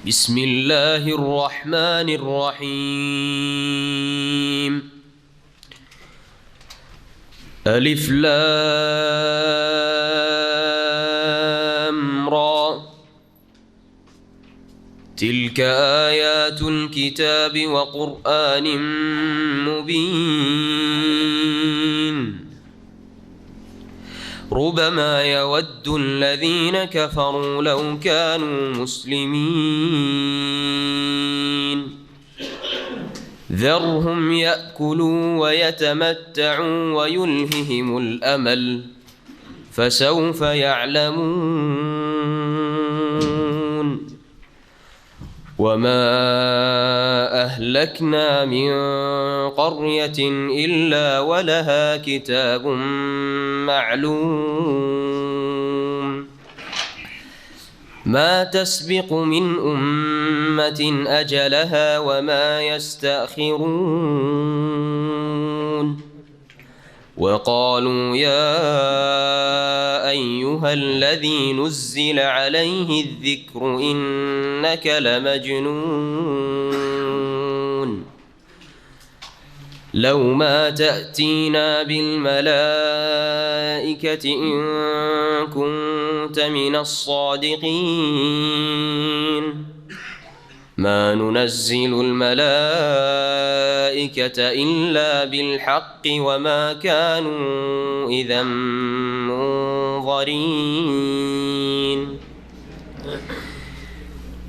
بسم الله الرحمن الرحيم. ألف لام را، تلك آيات الكتاب وقرآن مبين. ربما يود الذين كفروا لو كانوا مسلمين. ذرهم يأكلوا ويتمتعوا ويلههم الأمل، فسوف يعلمون. وما أهلكنا من قرية إلا ولها كتاب معلوم. ما تسبق من أمة أجلها وما يستأخرون. وقالوا يا أيها الذي نزل عليه الذكر إنك لمجنون. لو ما تأتينا بالملائكة إن كنت من الصادقين. ما ننزل الملائكة إلا بالحق وما كانوا إذا منظرين.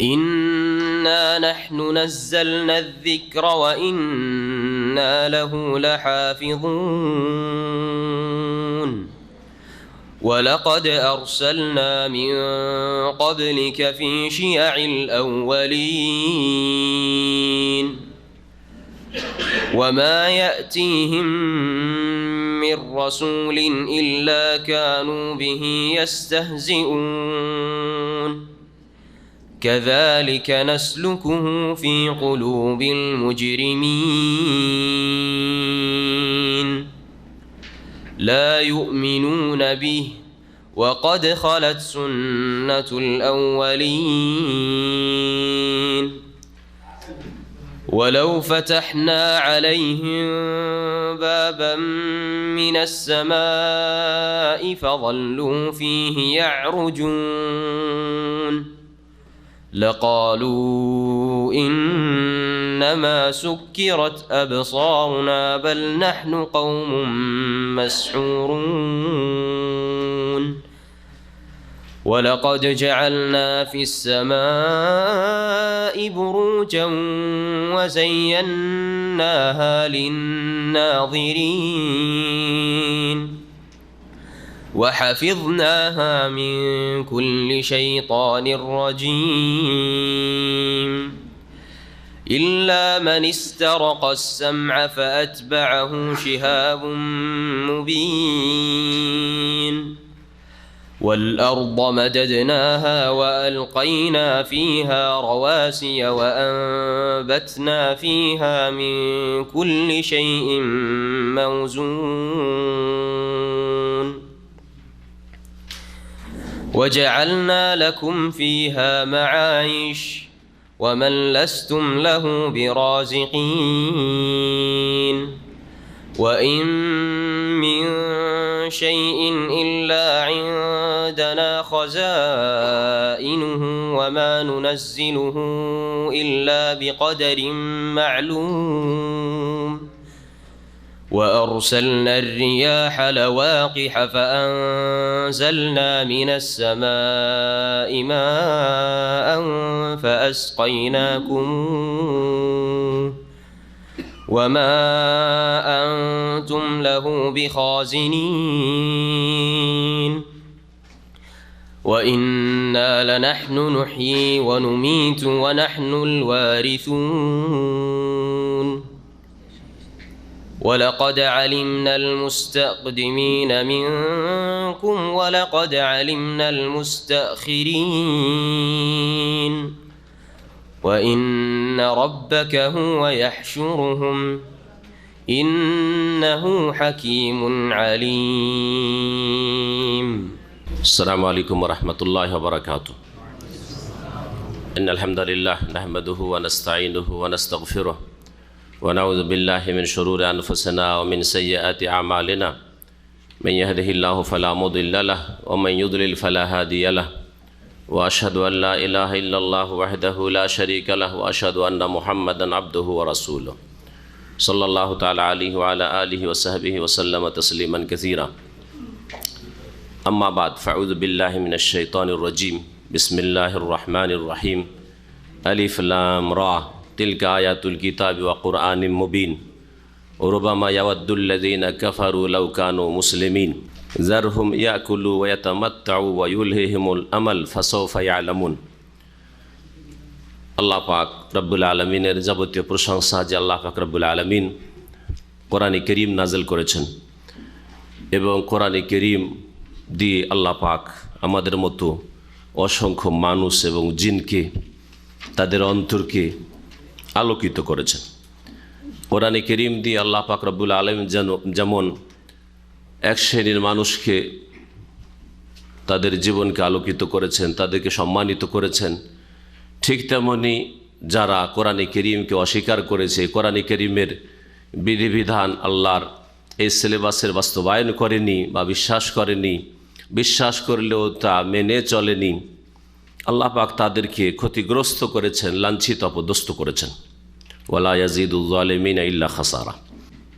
إنا نحن نزلنا الذكر وإنا له لحافظون. ولقد أرسلنا من قبلك في شيع الأولين. وما يأتيهم من رسول إلا كانوا به يستهزئون. كذلك نسلكه في قلوب المجرمين. لا يؤمنون به وقد خلت سنة الأولين. ولو فتحنا عليهم بابا من السماء فظلوا فيه يعرجون لقالوا إنما سكرت أبصارنا بل نحن قوم مسحورون. ولقد جعلنا في السماء بروجا وزيناها للناظرين وحفظناها من كل شيطان رجيم. إلا من استرق السمع فأتبعه شهاب مبين. والأرض مددناها وألقينا فيها رواسي وأنبتنا فيها من كل شيء موزون. وجعلنا لكم فيها معايش ومن لستم له برازقين. وإن من شيء إلا عندنا خزائنه وما ننزله إلا بقدر معلوم. وأرسلنا الرياح لواقح فأنزلنا من السماء ماء فأسقيناكموه وما أنتم له بخازنين. وإنا لنحن نحيي ونميت ونحن الوارثون. ولقد علمنا المستقدمين منكم ولقد علمنا المستأخرين. وإن ربك هو يحشرهم إنه حكيم عليم. السلام عليكم ورحمة الله وبركاته. إن الحمد لله نحمده ونستعينه ونستغفره ونعوذ بالله من شرور أنفسنا ومن سيئات أعمالنا من يهده الله فلا مضل له ومن يضلل فلا هادي له وأشهد أن لا إله إلا الله وحده لا شريك له وأشهد أن محمدا عبده ورسوله صلى الله تعالى عليه وعلى آله وصحبه وسلم تسليما كثيرا أما بعد فأعوذ بالله من الشيطان الرجيم بسم الله الرحمن الرحيم ألف لام را تلك آيات الكتاب وقرآن مبين وربما يود الذين كفروا لو كانوا مسلمين ذرهم يأكلوا ويتمتعوا ويلههم الأمل فسوف يعلمون আল্লাহ পাক রব্বুল আলমিনের যাবতীয় প্রশংসা যে আল্লাহ পাক রব্বুল আলমিন কোরআনে করিম নাজিল করেছেন এবং কোরআনে করিম দিয়ে আল্লাহ পাক আমাদের মতো অসংখ্য মানুষ এবং জিনকে তাদের অন্তরকে আলোকিত করেছেন। কোরআনে করিম দিয়ে আল্লাহ পাক রব্বুল আলমিন যেমন এক শ্রেণীর মানুষকে তাদের জীবনকে আলোকিত করেছেন, তাদেরকে সম্মানিত করেছেন, ঠিক তেমনি যারা কোরআনে করিমকে অস্বীকার করেছে, কোরআনে করিমের বিধিবিধান আল্লাহর এই সিলেবাসের বাস্তবায়ন করেনি বা বিশ্বাস করেনি, বিশ্বাস করলেও তা মেনে চলেনি, আল্লাহ পাক তাদেরকে ক্ষতিগ্রস্ত করেছেন, লাঞ্ছিত অপদস্থ করেছেন। ওয়ালা ইয়াজিদুল যালিমিনা ইল্লা খাসারা।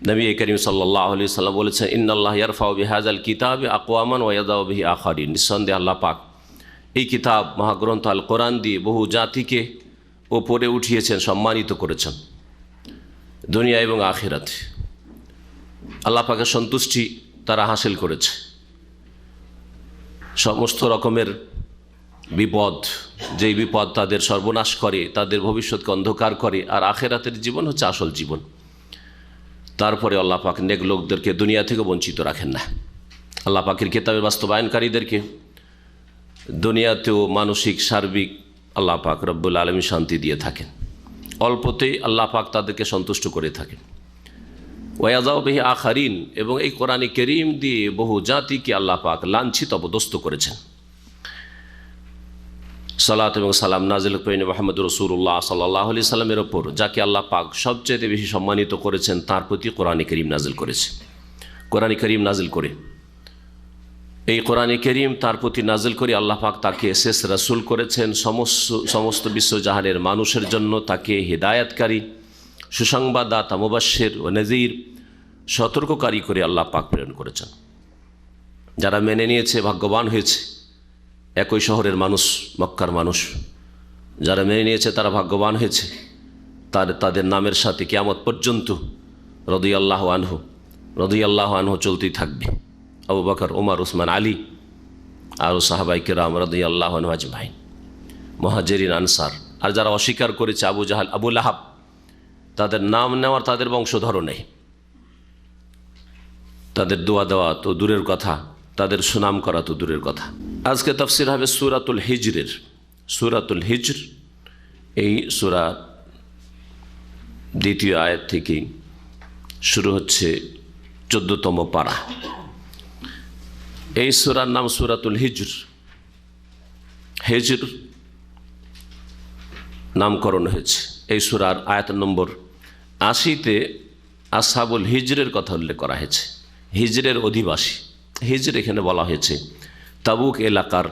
নবী করিম সাল্লাল্লাহু আলাইহি ওয়াসাল্লাম বলেছেন, ইন্নাল্লাহ ইয়ারফাউ বিহাযাল কিতাবি আকওয়ামান ওয়া ইয়াদাউ বিহি আখারিন। নিঃসন্দেহে আল্লাহ পাক এই কিতাব মহাগ্রন্থ আল কোরআন দিয়ে বহু জাতিকে ওপরে উঠিয়েছেন, সম্মানিত করেছেন দুনিয়া এবং আখিরাতে। আল্লাহ পাকের সন্তুষ্টি তারা হাসিল করেছে। সমস্ত রকমের বিপদ, যেই বিপদ তাদের সর্বনাশ করে, তাদের ভবিষ্যৎকে অন্ধকার করে, আর আখিরাতের জীবন হচ্ছে আসল জীবন, তারপরে আল্লাহ পাক নেক লোকদেরকে দুনিয়া থেকে বঞ্চিত রাখেন না। আল্লাহ পাকের কিতাবের বাস্তবায়নকারীদেরকে দুনিয়াতেও মানসিক সার্বিক আল্লাহ পাক রব্বুল আলামিন শান্তি দিয়ে থাকেন, অল্পতেই আল্লাহ পাক তাদেরকে সন্তুষ্ট করে থাকেন। ওয়াযাউ বিহি আখারিন, এবং এই কোরআনে কারীম দিয়ে বহু জাতিকে আল্লাহ পাক লাঞ্ছিত অপদস্থ করেছেন। সালাত এবং সালাম নাজিল করেন মুহাম্মদ রাসূলুল্লাহ সাল্লাল্লাহু আলাইহি সাল্লামের ওপর, যাকে আল্লাহ পাক সবচেয়ে বেশি সম্মানিত করেছেন, তার প্রতি কোরআনে কারীম নাজিল করেছে। কোরআনে কারীম নাজিল করে, এই কোরআনে কারীম তার প্রতি নাজিল করে আল্লাহ পাক তাকে শেষ রাসূল করেছেন। সমস্ত বিশ্বজাহানের মানুষের জন্য তাকে হিদায়াতকারী, সুসংবাদদাতা, মুবাশশির ও নযীর, সতর্ককারী করে আল্লাহ পাক প্রেরণ করেছেন। যারা মেনে নিয়েছে ভাগ্যবান হয়েছে। একই শহরের মানুষ, মক্কার মানুষ, যারা মেনে নিয়েছে তারা ভাগ্যবান হয়েছে। তাদের নামের সাথে কিয়ামত পর্যন্ত রাদিয়াল্লাহু আনহু চলতেই থাকবে। আবু বকর, ওমর, উসমান, আলী আর সাহাবায়ে কেরাম রাদিয়াল্লাহু আনহুম আজমাইন, মুহাজিরিন, আনসার। আর যারা অস্বীকার করেছে, আবু জাহাল, আবু লাহাব, তাদের নাম নেওয়ার তাদের বংশধর নেই, তাদের দোয়া দেওয়া তো দূরের কথা, তাদের সুনাম করা তো দূরের কথা। আজকে তাফসির হবে সূরাতুল হিজরের। সূরাতুল হিজর, এই সূরা দ্বিতীয় আয়াত থেকে শুরু হচ্ছে 14তম পারা। এই সূরার নাম সূরাতুল হিজর। হিজর নামকরণ হয়েছে। এই সূরার আয়াত নম্বর 80-তে আসহাবুল হিজরের কথা উল্লেখ করা হয়েছে, হিজরের অধিবাসী। হিজর এখানে বলা হয়েছে তাবুক এলাকার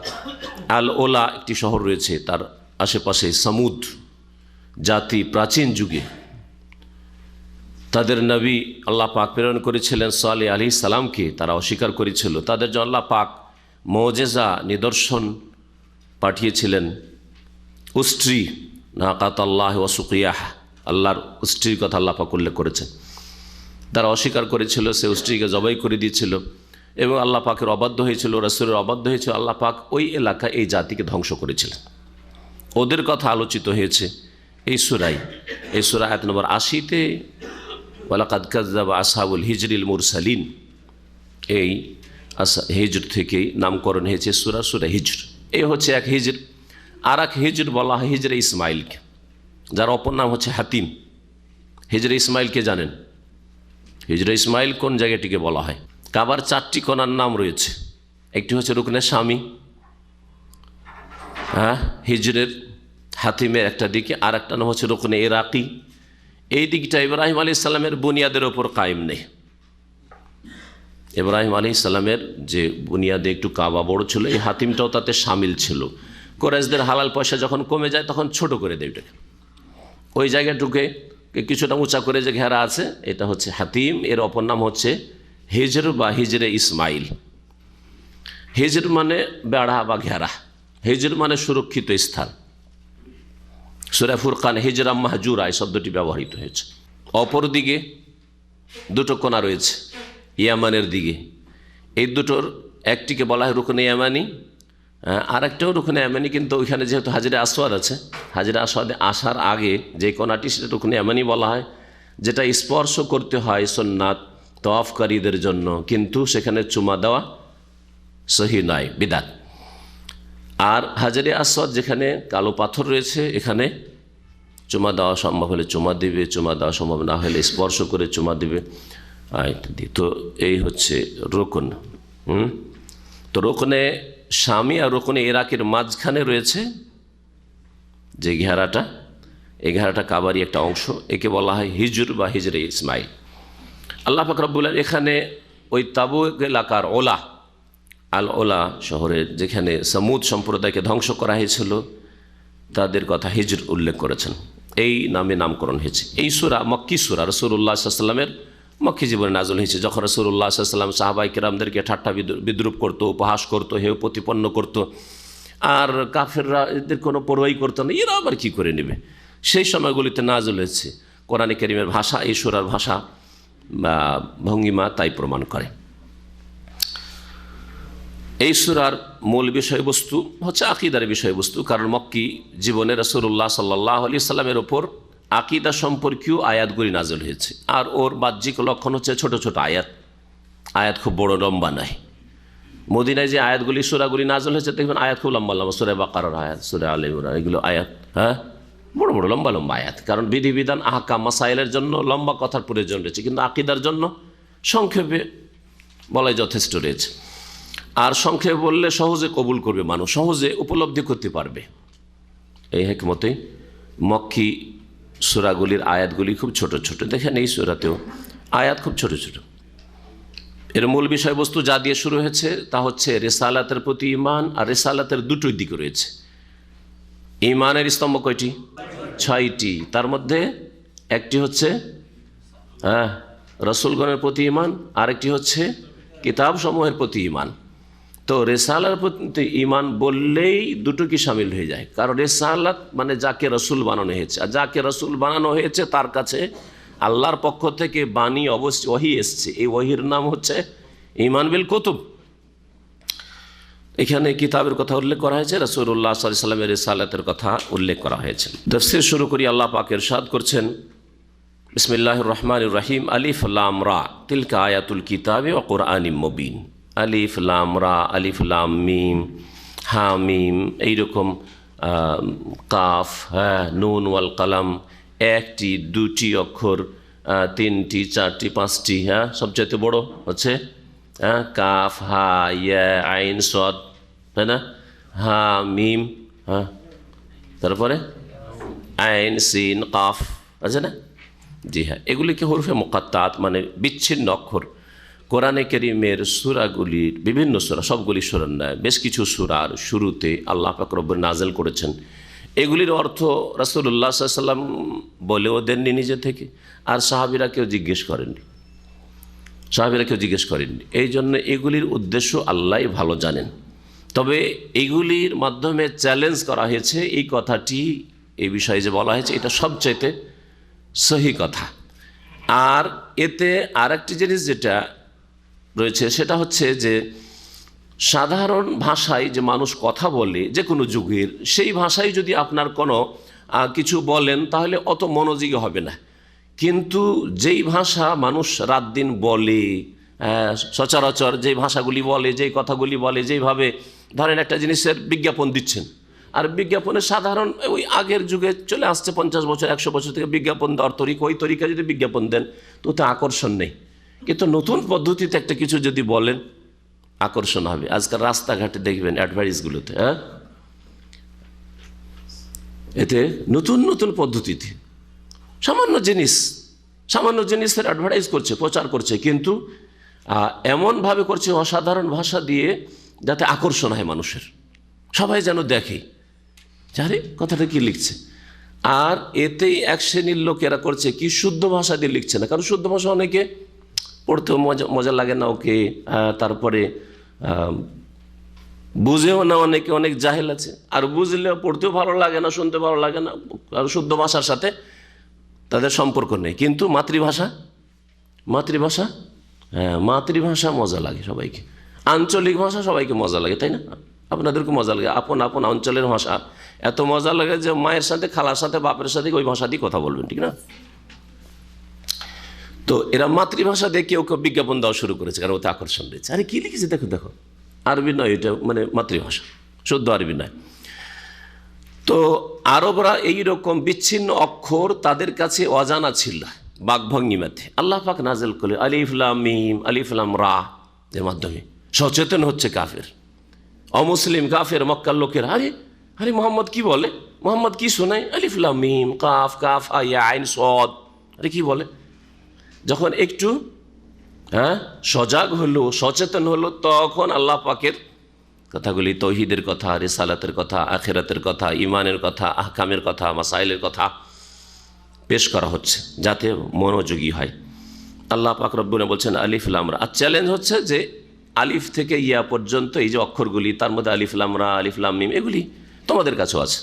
আল ওলা একটি শহর রয়েছে, তার আশেপাশে সামুদ জাতি প্রাচীন যুগে তাদের নবী আল্লাহ পাক প্রেরণ করেছিলেন সালেহ আলাইহিস সালামকে, তারা অস্বীকার করেছিল। তাদের জন্য আল্লাহ পাক মুজিজা, নিদর্শন পাঠিয়েছিলেন। উষ্ট্রি, নাকাতাল্লাহ ওয়া সুকিয়াহ, আল্লাহর উষ্ট্রির কথা আল্লাহ পাক উল্লেখ করেছেন। তারা অস্বীকার করেছিল, সে উষ্ট্রিকে জবাই করে দিয়েছিল এবং আল্লাহ পাকের অবাধ্য হয়েছিল, রাসূলের অবাধ্য হয়েছিল। আল্লাহ পাক ওই এলাকা, এই জাতিকে ধ্বংস করেছিলেন। ওদের কথা আলোচিত হয়েছে এই সূরায়। এই সূরা আয়াত নম্বর 80-তে ওয়ালাকাদ কাযযাবা আসহাবুল হিজরিল মুরসালিন, এই হিজর থেকেই নামকরণ হয়েছে সূরা হিজর। এই হচ্ছে এক হিজর। আর এক হিজর বলা হয় হিজরে ইসমাইলকে, যার অপর নাম হচ্ছে হাতিম। হিজরে ইসমাইলকে জানেন? হিজরে ইসমাইল কোন জায়গাটিকে বলা হয়? কাবার 4টি কোণার নাম রয়েছে। একটি হচ্ছে রুকনে শামি, হিজরের হাতিমের একটা দিকে, আর একটা নাম হচ্ছে রুকনে ইরাকি। এই দিকটা ইব্রাহিম আলাইহিস সালামের বুনিয়াদের ওপর কায়েম নেই। ইব্রাহিম আলাইহিস সালামের যে বুনিয়াদে একটু কাবা বড় ছিল, এই হাতিমটাও তাতে সামিল ছিল। কুরাইশদের হালাল পয়সা যখন কমে যায় তখন ছোট করে দেয় এটাকে, ওই জায়গাটুকে কিছুটা উঁচা করে যে ঘেরা আছে, এটা হচ্ছে হাতিম। এর অপর নাম হচ্ছে হিজর বা হিজরে ইসমাইল। হিজর মানে বেড়া বা ঘেরা, হিজর মানে সুরক্ষিত স্থান। সূরা ফুরকান হিজরা মাহজুরা এই শব্দটি ব্যবহৃত হয়েছে। অপর দিকে দুটো কোণা রয়েছে ইয়ামানের দিকে, এই দুটোর একটিকে বলা হয় রুকনে ইয়ামানি, আর একটাও রুকনে ইয়ামানি, কিন্তু ওইখানে যেহেতু হাজরে আসওয়াদ আছে, হাজরে আসওয়াদে আসার আগে যে কোণাটি সেটা রুকনে ইয়ামানি বলা হয়, যেটা স্পর্শ করতে হয় সুন্নাত তওয়াফকারীদের জন্য, কিন্তু সেখানে চুমা দেওয়া সহি নয়, বিদআত। আর হাজরে আসওয়াদ যেখানে কালো পাথর রয়েছে, এখানে চুমা দেওয়া সম্ভব হলে চুমা দিবে, চুমা দেওয়া সম্ভব না হলে স্পর্শ করে চুমা দিবে ইত্যাদি। তো এই হচ্ছে রুকন। তো রুকনে শামি আর রুকনে ইরাকের মাঝখানে রয়েছে যে ঘেরাটা, এই ঘেরাটা কাবারই একটা অংশ, একে বলা হয় হিজর বা হিজরে ইসমাইল। আল্লাহ পাক রব্বুল আলামিন এখানে ওই তাবুক এলাকার ওলা, আল ওলা শহরের যেখানে সামুদ সম্প্রদায়কে ধ্বংস করা হয়েছিল, তাদের কথা হিজর উল্লেখ করেছেন, এই নামে নামকরণ হয়েছে। এই সূরা মক্কি সূরা, রাসূলুল্লাহ সাল্লাল্লাহু আলাইহি ওয়াসাল্লামের মক্কি জীবনে নাযিল হয়েছে। যখন রাসূলুল্লাহ সাল্লাল্লাহু আলাইহি ওয়াসাল্লাম সাহাবায়ে কেরামদেরকে ঠাট্টা বিদ্রুপ করতো, উপহাস করতো, হেয় প্রতিপন্ন করতো, আর কাফেররা এদের কোনো পরোয়াই করতো না, এরা আবার কী করে নেবে, সেই সময়গুলিতে নাযিল হয়েছে। কোরআনে কারীমের ভাষা, এই সূরার ভাষা বা ভঙ্গিমা তাই প্রমাণ করে। এই সূরার মূল বিষয়বস্তু হচ্ছে আকীদার বিষয়বস্তু, কারণ মক্কি জীবনে রাসূলুল্লাহ সাল্লাল্লাহু আলাইহি ওয়াসাল্লামের ওপর আকীদা সম্পর্কীয় আয়াতগুলি নাযিল হয়েছে। আর ওর বাহ্যিক লক্ষণ হচ্ছে ছোট ছোট আয়াত, আয়াত খুব বড় লম্বা নয়। মদিনায় যে আয়াতগুলি সূরাগুলি নাযিল হয়েছে দেখবেন আয়াত খুব লম্বা লম্বা, সূরা বাকারার আয়াত, সূরা আলে ইমরান, এগুলো আয়াত বড় বড় লম্বা লম্বা আয়াত, কারণ বিধিবিধান আহকাম মাসাইলের জন্য লম্বা কথার প্রয়োজন রয়েছে, কিন্তু আকীদার জন্য সংক্ষেপে বলাই যথেষ্ট রয়েছে। আর সংক্ষেপে বললে সহজে কবুল করবে মানুষ, সহজে উপলব্ধি করতে পারবে। এই হিকমতে মক্কি সূরাগুলির আয়াতগুলি খুব ছোট ছোট। দেখেন এই সূরাতেও আয়াত খুব ছোট ছোট। এর মূল বিষয়বস্তু যা দিয়ে শুরু হয়েছে তা হচ্ছে রিসালাতের প্রতি ঈমান, আর রিসালাতের দুটোই দিক রয়েছে। ঈমানের স্তম্ভ কয়টি? 6টি। তার মধ্যে একটি হচ্ছে রাসূলগণের প্রতি ঈমান, আরেকটি হচ্ছে কিতাব সমূহের প্রতি ঈমান। তো রিসালার প্রতি ঈমান বললেই দুটো কি শামিল হয়ে যায়, কারণ রিসালাত মানে যাকে রাসূল বানানো হয়েছে, আর যাকে রাসূল বানানো হয়েছে তার কাছে আল্লাহর পক্ষ থেকে বাণী অবশ্যই ওহী এসছে। এই ওহীর নাম হচ্ছে ঈমান বিল কুতুব। এখানে কিতাবের কথা উল্লেখ করা হয়েছে, রাসূলুল্লাহ সাল্লাল্লাহু আলাইহি ওয়াসাল্লামের রিসালাতের কথা উল্লেখ করা হয়েছে। তাফসীর শুরু করি। আল্লাহ পাক ইরশাদ করছেন, বিসমিল্লাহির রহমানির রহিম, আলিফ লাম রা তিলকা আয়াতুল কিতাবি ওয়া কুরআনিম মুবিন। আলিফ লাম রা, আলিফ লাম মিম, হা মিম, এইরকম কাফ, নুন ওয়াল কালাম, একটি দুটি অক্ষর, তিনটি চারটি পাঁচটি, সবচাইতে বড় হচ্ছে কাফ হা ইয়া আইন সদ, তাই না, হা মিম, তারপরে আইন সিন কাফ আছে না, জি হ্যাঁ, এগুলিকে হরফে মুকাত্তাত মানে বিচ্ছিন্ন অক্ষর। কোরআনে কারীমের সূরাগুলির বিভিন্ন সূরা, সবগুলি সূরার নয়, বেশ কিছু সূরার শুরুতে আল্লাহ পাক রব্বুল নাযিল করেছেন। এগুলির অর্থ রাসূলুল্লাহ সাল্লাল্লাহু আলাইহি ওয়াসাল্লাম বলেও দেননি নিজে থেকে, আর সাহাবীরা কেউ জিজ্ঞেস করেননি, এই জন্য এগুলির উদ্দেশ্য আল্লাহই ভালো জানেন। তবে এগুলির মাধ্যমে চ্যালেঞ্জ করা হয়েছে, এই কথাটি, এই বিষয়ে যে বলা হয়েছে এটা সবচাইতে সহি কথা। আর এতে আরেকটি জিনিস যেটা রয়েছে সেটা হচ্ছে যে সাধারণ ভাষায় যে মানুষ কথা বলে যে কোনো যুগের, সেই ভাষায় যদি আপনার কোনো কিছু বলেন তাহলে অত মনোযোগী হবে না। কিন্তু যেই ভাষা মানুষ রাত দিন বলে, সচরাচর যেই ভাষাগুলি বলে, যেই কথাগুলি বলে, যেইভাবে ধরেন একটা জিনিসের বিজ্ঞাপন দিচ্ছেন, আর বিজ্ঞাপনে সাধারণ ওই আগের যুগে চলে আসছে 50 বছর 100 বছর থেকে বিজ্ঞাপন দেওয়ার তরিকা, ওই তরিকা যদি বিজ্ঞাপন দেন তো ওতে আকর্ষণ নেই। কিন্তু নতুন পদ্ধতিতে একটা কিছু যদি বলেন আকর্ষণ হবে। আজকাল রাস্তাঘাটে দেখবেন অ্যাডভার্টাইজগুলোতে এতে নতুন নতুন পদ্ধতিতে সামান্য জিনিসের অ্যাডভার্টাইজ করছে, প্রচার করছে, কিন্তু এমনভাবে করছে অসাধারণ ভাষা দিয়ে যাতে আকর্ষণ হয় মানুষের, সবাই যেন দেখে আরে কথাটা কি লিখছে। আর এতেই এক শ্রেণীর লোকেরা করছে কি, শুদ্ধ ভাষা দিয়ে লিখছে না, কারণ শুদ্ধ ভাষা অনেকে পড়তেও মজা লাগে না ওকে, তারপরে বুঝেও না, অনেক জাহেল আছে, আর বুঝলেও পড়তেও ভালো লাগে না, শুনতে ভালো লাগে না, আর শুদ্ধ ভাষার সাথে তাদের সম্পর্ক নেই। কিন্তু মাতৃভাষা হ্যাঁ, মাতৃভাষা মজা লাগে সবাইকে, আঞ্চলিক ভাষা সবাইকে মজা লাগে, তাই না? আপনাদেরকে মজা লাগে, আপন অঞ্চলের ভাষা এত মজা লাগে যে মায়ের সাথে, খালার সাথে, বাপের সাথে ওই ভাষা দিয়ে কথা বলবেন, ঠিক না? তো এরা মাতৃভাষা দিয়ে কেউ বিজ্ঞাপন দেওয়া শুরু করেছে, কারণ ওতে আকর্ষণ রয়েছে। আরে কি লিখেছে দেখো, আরবি নয় এটা, মানে মাতৃভাষা, শুদ্ধ আরবি নয়। তো আরবরা এইরকম বিচ্ছিন্ন অক্ষর তাদের কাছে অজানা ছিল বাকভঙ্গিমাতে। আল্লাহ পাক নাজেল করলে আলিফ লাম মিম, আলিফ লাম রা এর মাধ্যমে সচেতন হচ্ছে কাফের, অমুসলিম কাফের মক্কার লোকের। আরে মোহাম্মদ কি বলে, মোহাম্মদ কি শোনায়, আলিফ লাম মিম কাফ কাফ আয়া আইন সদ, আরে কি বলে। যখন একটু সজাগ হলো, সচেতন হলো, তখন আল্লাহ পাকের কথাগুলি, তৌহিদের কথা, রিসালাতের কথা, আখিরাতের কথা, ইমানের কথা, আহকামের কথা, মাসাইলের কথা পেশ করা হচ্ছে যাতে মনোযোগী হয়। আল্লাহ পাক রব্বুল বলছেন আলিফ লাম রা। আর চ্যালেঞ্জ হচ্ছে যে আলিফ থেকে ইয়া পর্যন্ত এই যে অক্ষরগুলি, তার মধ্যে আলিফ লাম রা, আলিফ লাম মিম, এগুলি তোমাদের কাছেও আছে।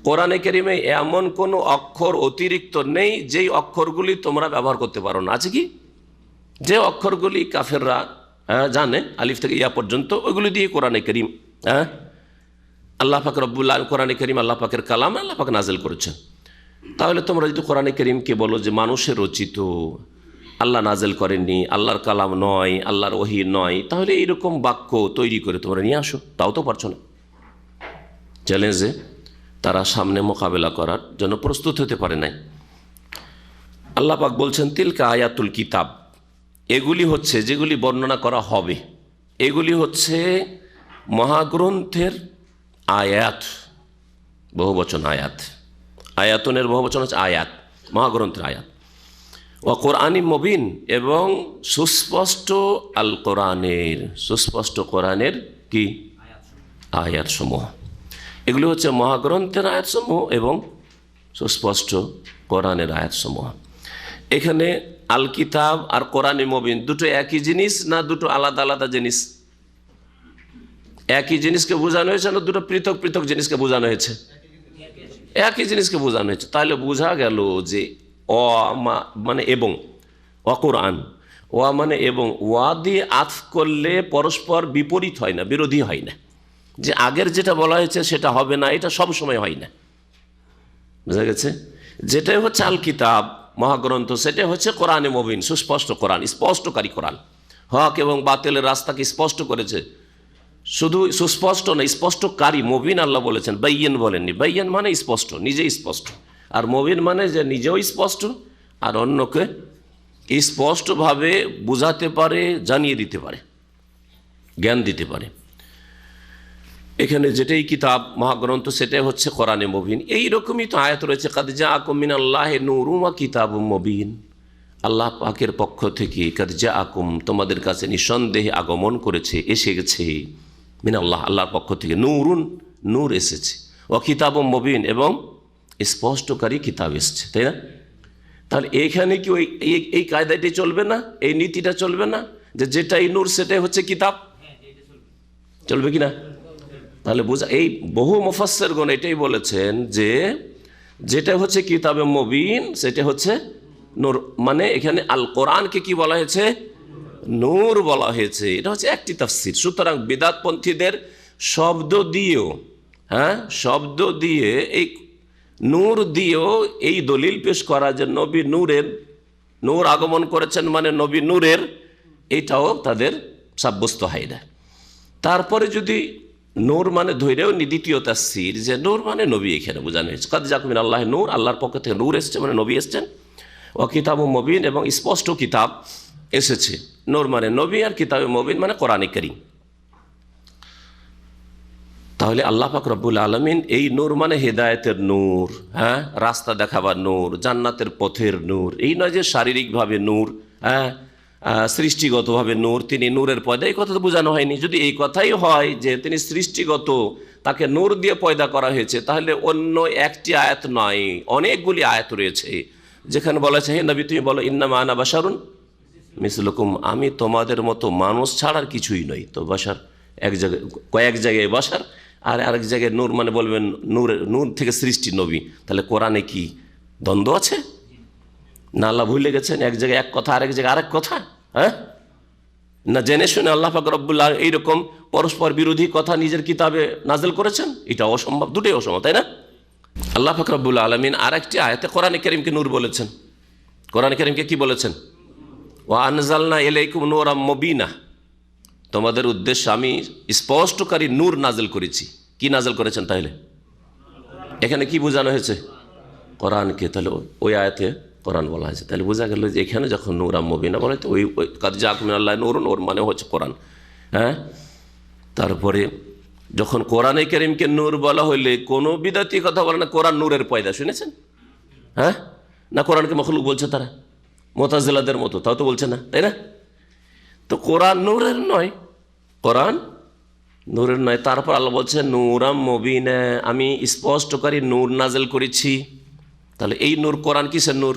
কোরআনে কারিমে এমন কোনো অক্ষর অতিরিক্ত নেই যেই অক্ষরগুলি তোমরা ব্যবহার করতে পারো না। আছে কি? যে অক্ষরগুলি কাফেররা জানে আলিফ থেকে ইয়া পর্যন্ত, ওইগুলি দিয়ে কোরআনে কারিম আল্লাহ পাক রব্বুল আলামিন, কোরআনে কারিম আল্লাহ পাকের কালাম, আল্লাহ পাক নাজিল করেছেন। তাহলে তোমরা যদি কোরআনে কারিমকে বলো যে মানুষের রচিত, আল্লাহ নাজিল করেননি, আল্লাহর কালাম নয়, আল্লাহর ওহী নয়, তাহলে এইরকম বাক্য তৈরি করে তোমরা নিয়ে আসো, তাও তো পারছো না। চ্যালেঞ্জে তারা সামনে মোকাবেলা করার জন্য প্রস্তুত হতে পারে নাই। আল্লাহ পাক বলছেন তিলকা আয়াতুল কিতাব, এগুলি হচ্ছে যেগুলি বর্ণনা করা হবে, এগুলি হচ্ছে মহাগ্রন্থের আয়াত, বহুবচন আয়াত, আয়াতনের বহুবচন হচ্ছে আয়াত, মহাগ্রন্থের আয়াত। ও কোরআনি মুবিন, এবং সুস্পষ্ট আল কোরআনের, সুস্পষ্ট কোরআনের কি আয়াতসমূহ, এগুলি হচ্ছে মহাগ্রন্থের আয়াতসমূহ এবং সুস্পষ্ট কোরআনের আয়াতসমূহ। এখানে আল কিতাব আর কোরআনে মুবিন দুটো একই জিনিস না দুটো আলাদা আলাদা জিনিস? একই জিনিসকে বোঝানো হয়েছে না দুটো পৃথক পৃথক জিনিসকে বোঝানো হয়েছে? একই জিনিসকে বোঝানো হয়েছে। তাহলে বোঝা গেল যে মানে এবং, অকুরআন, ওয়া মানে এবং, ওয়া দিয়ে আতফ করলে পরস্পর বিপরীত হয় না, বিরোধী হয় না, যে আগের যেটা বলা হয়েছে সেটা হবে না, এটা সব সময় হয় না। বুঝা গেছে? যেটাই হচ্ছে আল কিতাব মহাগ্রন্থ, সেটাই হচ্ছে কোরআনে মুবিন, সুস্পষ্ট কোরআন, স্পষ্টকারী কোরআন, হক এবং বাতিলের রাস্তাকে স্পষ্ট করেছে। শুধু সুস্পষ্ট না, স্পষ্টকারী। মুবিন আল্লাহ বলেছেন, বাইয়ান বলেননি। বাইয়ান মানে স্পষ্ট, নিজেই স্পষ্ট, আর মুবিন মানে যে নিজেও স্পষ্ট আর অন্যকে স্পষ্টভাবে বুঝাতে পারে, জানিয়ে দিতে পারে, জ্ঞান দিতে পারে। এখানে যেটাই কিতাব মহাগ্রন্থ সেটাই হচ্ছে কোরআনে মুবিন। এইরকমই তো আয়াত রয়েছে, কাদ জাআকুম মিনাল্লাহি নূরুন ওয়া কিতাবুম মুবিন, আল্লাহ পাকের পক্ষ থেকে কাদ জাআকুম, তোমাদের কাছে নিঃসন্দেহে আগমন করেছে, এসে গেছে, মিনাল্লাহ, আল্লাহর পক্ষ থেকে, নূরুন, নূর এসেছে, ওয়া কিতাবুম মুবিন, এবং স্পষ্টকারী কিতাব এসেছে, তাই না? তাহলে এইখানে কি ওই এই কায়দাটি চলবে না, এই নীতিটা চলবে না, যে যেটাই নূর সেটাই হচ্ছে কিতাব? চলবে কি না? তাহলে বোঝা, এই বহু মুফাসসিরগণ এটাই বলেছেন যে যেটা হচ্ছে কিতাবে মুবিন সেটা হচ্ছে নূর, মানে এখানে আল কোরআনকে কি বলা হয়েছে? নূর বলা হয়েছে। এটা হচ্ছে একটি তাফসীর। সুতরাং বিদআতপন্থীদের শব্দ দিয়েও, শব্দ দিয়ে, এই নূর দিয়েও এই দলিল পেশ করা যে নবী নূরের, নূর আগমন করেছেন মানে নবী নূরের, এটাও তাদের সাব্যস্ত হয় না। তারপরে যদি নূর মানে ধৈরেও দ্বিতীয় তাফসীর যে নূর মানে নবী, এখানে বোঝানো হয়েছে কাদ জাআকুম মিনাল্লাহি নূর, আল্লাহর পক্ষ থেকে নূর এসেছে মানে নবী এসেছেন, ও কিতাবুম মুবিন, এবং স্পষ্ট কিতাব এসেছে। নূর মানে নবী আর কিতাবে মুবিন মানে কোরআনে কারীম। তাহলে আল্লাহ পাক রব্বুল আলামিন এই নূর মানে হেদায়েতের নূর, হ্যাঁ, রাস্তা দেখাবার নূর, জান্নাতের পথের নূর। এই নয় যে শারীরিকভাবে নূর, হ্যাঁ, সৃষ্টিগতভাবে নূর, তিনি নূরের পয়দা, এই কথা তো বোঝানো হয়নি। যদি এই কথাই হয় যে তিনি সৃষ্টিগত, তাকে নূর দিয়ে পয়দা করা হয়েছে, তাহলে অন্য একটি আয়াত নয়, অনেকগুলি আয়াত রয়েছে যেখানে বলা আছে, হে নবী তুমি বলো ইন্নামা আনা বাশারুন মিসলুকুম, আমি তোমাদের মতো মানুষ ছাড়া আর কিছুই নই। তো বাশার এক জায়গায়, কয়েক জায়গায় বাশার, আর আরেক জায়গায় নূর মানে বলবেন নূর থেকে সৃষ্টি নবী। তাহলে কোরআনে কি দ্বন্দ্ব আছে? না আল্লাহ ভুলে গেছেন? এক জায়গায় এক কথা, আরেক জায়গায় আরেক কথা, হ্যাঁ? না জেনে শুনে আল্লাহ পাক রব্বুল আলামিন এইরকম পরস্পর বিরোধী কথা নিজের কিতাবে নাজিল করেছেন? এটা অসম্ভব, দুটোই অসম্ভব, তাই না? আল্লাহ পাক রব্বুল আলামিন আরেকটি আয়াতে কোরআনে কারীমকে নূর বলেছেন। কোরআনে কারীমকে কি বলেছেন? ওয়া আনজালনা ইলাইকুম নূরাম মুবিনা, তোমাদের উদ্দেশ্যে আমি স্পষ্টকারী নূর নাজিল করেছি। কি নাজিল করেছেন তাহলে? এখানে কি বোঝানো হয়েছে? কোরআনকে। তাহলে ওই আয়াতে কোরআন বলা হয়েছে। তাহলে বোঝা গেল যে এখানে যখন নূরাম মুবিনা বলে, তো ওই কাদ জাকুম মিনাল্লাহি নূরুন, ওর মানে হচ্ছে কোরআন, হ্যাঁ। তারপরে যখন কোরআনে কারীমকে নূর বলা হইলে কোনো বিদাতি কথা বলে না কোরআন নূরের পয়দা, শুনেছেন? হ্যাঁ, না কোরআনকে মখলুক বলছে তারা, মুতাজিলাদের মতো, তাও তো বলছে না, তাই না? তো কোরআন নূরের নয়, কোরআন নূরের নয়। তারপর আল্লাহ বলছেন নূরাম মুবিনা, আমি স্পষ্টকারী নূর নাজিল করেছি। তাহলে এই নূর কোরআন কিসের নূর?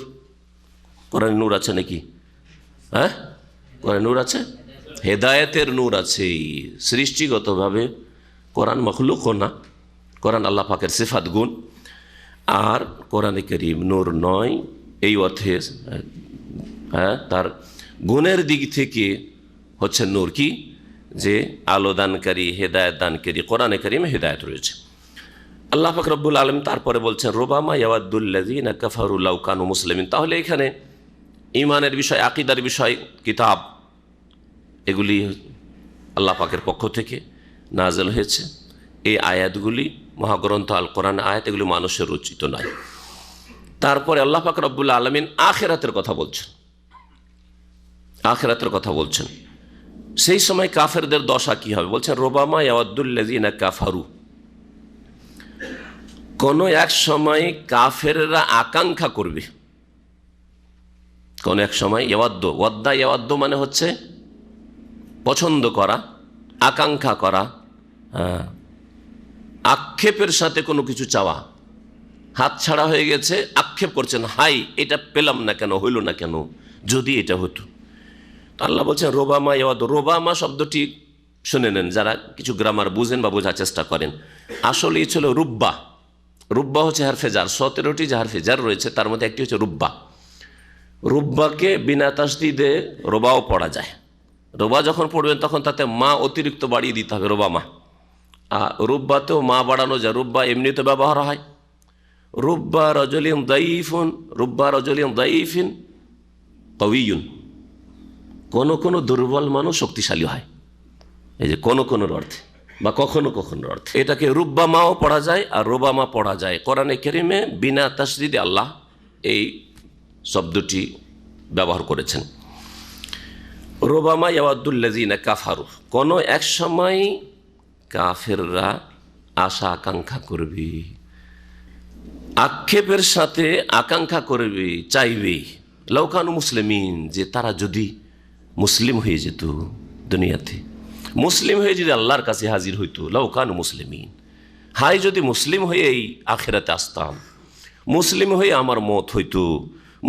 কোরআন নূর আছে নাকি? হ্যাঁ, কোরআন নূর আছে, হেদায়েতের নূর আছে। সৃষ্টিগতভাবে কোরআন মখলুক না, কোরআন আল্লাহ পাকের সিফাত গুণ। আর কোরআনে কারীম নূর নয় এই অর্থে, হ্যাঁ, তার গুণের দিক থেকে হচ্ছে নূর, কি যে আলো দানকারী, হেদায়েত দানকারী। কোরআনে কারীমে হেদায়েত রয়েছে। আল্লাহ পাক রব্বুল আলামিন তারপরে বলছেন রুবামা ইয়াওয়াদ্দুল্লাযীনা কাফারু লাউ কানু মুসলিমিন। তাহলে এখানে ঈমানের বিষয়, আকীদার বিষয়, কিতাব, এগুলি আল্লাহ পাকের পক্ষ থেকে নাযিল হয়েছে। এই আয়াতগুলি মহাগ্রন্থ আল কোরআন আয়াত, এগুলি মানুষের রচিত নয়। তারপরে আল্লাহ পাক রব্বুল আলামিন আখিরাতের কথা বলছেন, আখিরাতের কথা বলছেন। সেই সময় কাফেরদের দশা কি হবে? বলছেন রুবামা ইয়াওয়াদ্দুল্লাযীনা কাফারু, কোন এক সময় কাফেররা আকাঙ্ক্ষা করবে, কোন এক সময়, ইয়াওয়াদ্দু, ওয়াদ্দা ইয়াওয়াদ্দু মানে হচ্ছে পছন্দ করা, আকাঙ্ক্ষা করা, আক্ষেপের সাথে কোনো কিছু চাওয়া, হাত ছাড়া হয়ে গেছে, আক্ষেপ করছেন, হাই এটা পেলাম না কেন, হইল না কেন, যদি এটা হতো। আল্লাহ বলছেন রোবামা ইয়াওয়াদ্দু। রোবামা শব্দটি শুনে নেন যারা কিছু গ্রামার বুঝেন বা বোঝার চেষ্টা করেন। আসলে এই ছিল রুব্বা। রুব্বা হচ্ছে হারফে জার, 17টি যে হারফে জার রয়েছে তার মধ্যে একটি হচ্ছে রুব্বা। রুব্বাকে বিনা তাসদিদে রোবাও পড়া যায়। রোবা যখন পড়বেন তখন তাতে মা অতিরিক্ত বাড়িয়ে দিতে হবে, রোবা মা। আর রুব্বাতেও মা বাড়ানো যায়, রুব্বা এমনিতে ব্যবহার হয়। রুব্বা রজলিন দাইফুন, রুব্বা রজলিন দাইফিন কওয়িয়ুন, কোনো কোনো দুর্বল মানুষ শক্তিশালী হয়, এই যে কোনো কোনোর অর্থে বা কখনো কখনোর অর্থে। এটাকে রুব্বা মাও পড়া যায় আর রোবা মা পড়া যায়। কোরআনে কারীমে বিনা তাসদিদে আল্লাহ এই শব্দটি ব্যবহার করেছেন। রুবামা ইয়াওয়াদ্দুল্লাযীনা কাফারু, কোনো এক সময় কাফেররা আশা আকাঙ্ক্ষা করবে, আক্ষেপের সাথে আকাঙ্ক্ষা করবে, চাইবে, লাউ কানু মুসলিমিন, যে তারা যদি মুসলিম হয়ে যেত, দুনিয়াতে মুসলিম হয়ে যদি আল্লাহর কাছে হাজির হইতো, লাউ কানু মুসলিমিন, হাই যদি মুসলিম হয়ে এই আখিরাতে আসতাম, মুসলিম হয়ে আমার মত হইতো,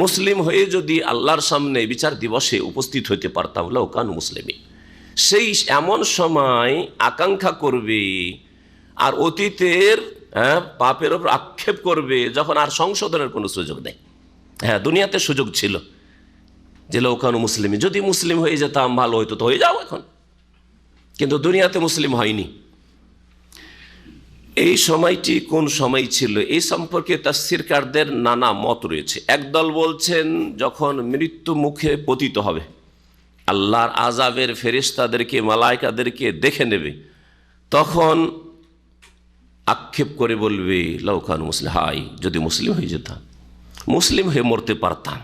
মুসলিম হয়ে যদি আল্লাহর সামনে বিচার দিবসে উপস্থিত হইতে পারতাম, লাউ কানু মুসলিমিন। সেই এমন সময় আকাঙ্ক্ষা করবে আর অতীতের পাপের ওপর আক্ষেপ করবে যখন আর সংশোধনের কোনো সুযোগ নেই। হ্যাঁ, দুনিয়াতে সুযোগ ছিল যে লাউ কানু মুসলিমিন, যদি মুসলিম হয়ে যেতাম ভালো হইতো, তো হয়ে যাও এখন, কিন্তু দুনিয়াতে মুসলিম হয়নি। এই সময়টি কোন সময় ছিল এই সম্পর্কে তাফসীরকারদের নানা মত রয়েছে। একদল বলছেন যখন মৃত্যু মুখে পতিত হবে, আল্লাহর আযাবের ফেরেশতাদেরকে, মালায়েকাদেরকে দেখে নেবে, তখন আক্ষেপ করে বলবে লাউ কানু মুসলিম, হাই যদি মুসলিম হয়ে যেতাম, মুসলিম হয়ে মরতে পারতাম।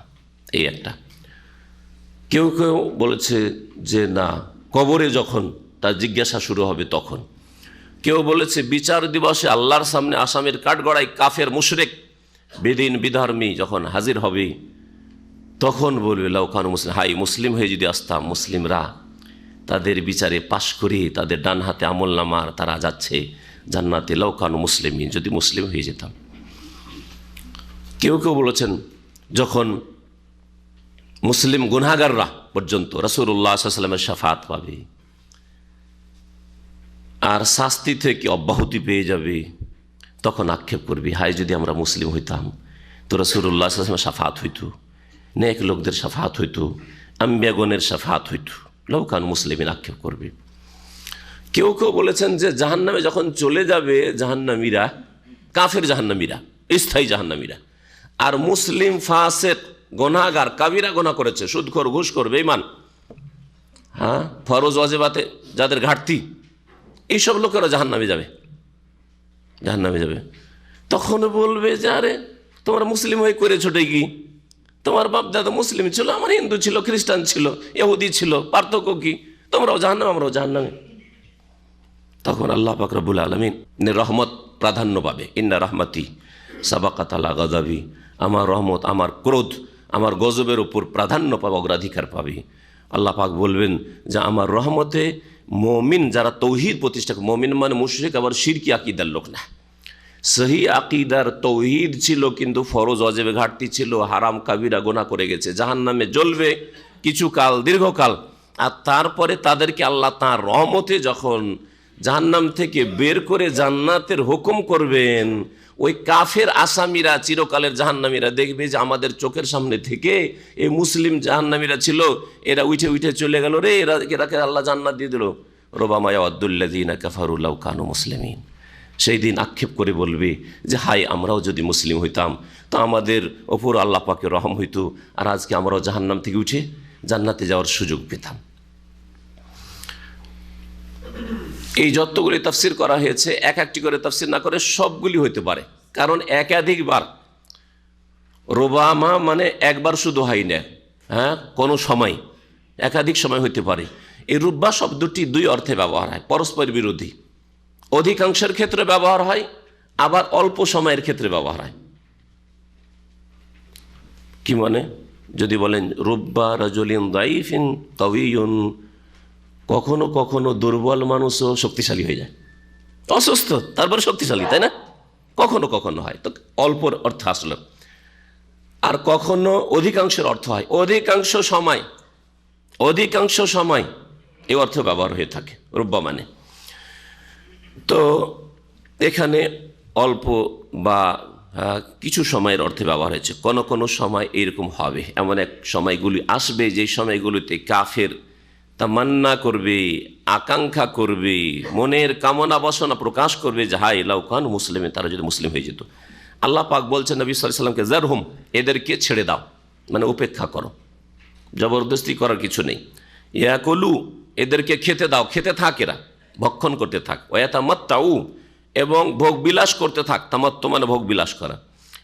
এই একটা। কেউ কেউ বলেছে যে না, কবরে যখন তার জিজ্ঞাসা শুরু হবে তখন। কেউ বলেছে বিচার দিবসে আল্লাহর সামনে আসামির কাঠগড়ায় কাফের মুশরিক বেদিন বিধর্মী যখন হাজির হবে তখন বলবে লাউকানু মুসলিম, হাই মুসলিম হয়ে যদি আসতাম, মুসলিমরা তাদের বিচারে পাশ করে তাদের ডান হাতে আমল নামার তারা যাচ্ছে জান্নাতে, লাউকানু মুসলিমিন, যদি মুসলিম হয়ে যেতাম। কেউ কেউ বলেছেন যখন মুসলিম গুনাহগাররা পর্যন্ত রাসূলুল্লাহ সাল্লাল্লাহু আলাইহি ওয়াসাল্লামের শাফাআত পাবে আর শাস্তি থেকে অব্যাহতি পেয়ে যাবে, তখন আক্ষেপ করবি, হায় যদি আমরা মুসলিম হইতাম তো রাসূলুল্লাহ সাল্লাল্লাহু আলাইহি ওয়াসাল্লামের শাফাআত হইতো, নেক লোকদের শাফাআত হইতো, আম্বিয়াগণের শাফাআত হইতো, লাউকানু মুসলিমিন আক্ষেপ করবে। কেউ কেউ বলেছেন যে জাহান্নামে যখন চলে যাবে জাহান্নামীরা, কাফের জাহান্নামীরা, স্থায়ী জাহান্নামীরা, আর মুসলিম ফাসিক গুনাহগার কাবিরা গুনাহ করেছে, সুদখোর ঘুষখোর বেঈমান, হ্যাঁ ফরজ ওয়াজিবাতে যাদের ঘাটতি, এইসব লোকেরা জাহান্নামে যাবে, জাহান্নামে যাবে। তখন বলবে যে আরে তোমরা মুসলিম হয়ে করেছো কি, তোমার বাপ দাদা মুসলিম ছিল, আমার হিন্দু ছিল, খ্রিস্টান ছিল, ইহুদি ছিল, পার্থক্য কি, তোমরাও জাহান্নাম আমরাও জাহান্নামে। তখন আল্লাহ পাক রব্বুল আলামিন রহমত প্রাধান্য পাবে, ইন্না রাহমাতি সাবাকাত আলা গাযাবি, আমার রহমত, আমার ক্রোধ, আমার গজবের উপর প্রাধান্য পাবে, অগ্রাধিকার পাবে। আল্লাহ পাক বলবেন যে আমার রহমতে মুমিন যারা তৌহিদ প্রতিষ্ঠা, মুমিন মানে মুশরিক আবার শিরকি আকীদার লোক না, সহি আকীদার তৌহিদ ছিল কিন্তু ফরজ ওয়াজিবে ঘাটতি ছিল, হারাম কাবিরা গুনাহ করে গেছে, জাহান্নামে জ্বলবে কিছুকাল, দীর্ঘকাল। আর তারপরে তাদেরকে আল্লাহ তাঁর রহমতে যখন জাহান্নাম থেকে বের করে জান্নাতের হুকুম করবেন, ওই কাফের আসামিরা, চিরকালের জাহান্নামীরা দেখবে যে আমাদের চোখের সামনে থেকে এই মুসলিম জাহান্নামীরা ছিল, এরা উঠে উঠে চলে গেল রে, এরাকে আল্লাহ জান্নাত দিয়ে দিল। রুবামা ইয়াওয়াদ্দুল্লাযীনা কাফারু লাউ কানু মুসলিমিন, সেই দিন আক্ষেপ করে বলবে যে হায় আমরাও যদি মুসলিম হইতাম তো আমাদের ওপর আল্লাহ পাকের রহম হইতো, আর আজকে আমরাও জাহান্নাম থেকে উঠে জান্নাতে যাওয়ার সুযোগ পেতাম। এই যতগুলি তাফসির করা হয়েছে এক একটি করে তাফসির না করে সবগুলি হইতে পারে, কারণ একাধিকবার, রুবামা মানে একবার শুধু হয় না, হ্যাঁ কোনো সময়, একাধিক সময় হইতে পারে। এই রুব্বা শব্দটি দুই অর্থে ব্যবহার হয়, পরস্পর বিরোধী, অধিকাংশের ক্ষেত্রে ব্যবহার হয়, আবার অল্প সময়ের ক্ষেত্রে ব্যবহার হয়। কি মানে, যদি বলেন রুব্বা রাজুলিন দাইফিন কাউইয়ুন, কখনো কখনো দুর্বল মানুষও শক্তিশালী হয়ে যায়, অসুস্থ তারপরে শক্তিশালী, তাই না, কখনো কখনো হয়, তো অল্পর অর্থ আসলো। আর কখনো অধিকাংশের অর্থ হয়, অধিকাংশ সময় এই অর্থ ব্যবহার হয়ে থাকে রুব্বা মানে। তো এখানে অল্প বা কিছু সময়ের অর্থে ব্যবহার হয়েছে। কোনো কোনো সময় এরকম হবে, এমন এক সময়গুলি আসবে যে সময়গুলিতে কাফের তামান্না করবে, আকাঙ্ক্ষা করবে, মনের কামনা বাসনা প্রকাশ করবে যে হায় লাউ কানু মুসলিমিন, তারা যদি মুসলিম হয়ে যেত। আল্লাহ পাক বলছেন নবী সাল্লাল্লাহু আলাইহি ওয়াসাল্লামকে যারহুম, এদেরকে ছেড়ে দাও, মানে উপেক্ষা করো, জবরদস্তি করার কিছু নেই। ইয়াকুলু, এদেরকে খেতে দাও, খেতে থাক, এরা ভক্ষণ করতে থাক। ওয়াতামাত্তাউ, এবং ভোগ বিলাস করতে থাক, তামাত্তু মানে ভোগ বিলাস করা।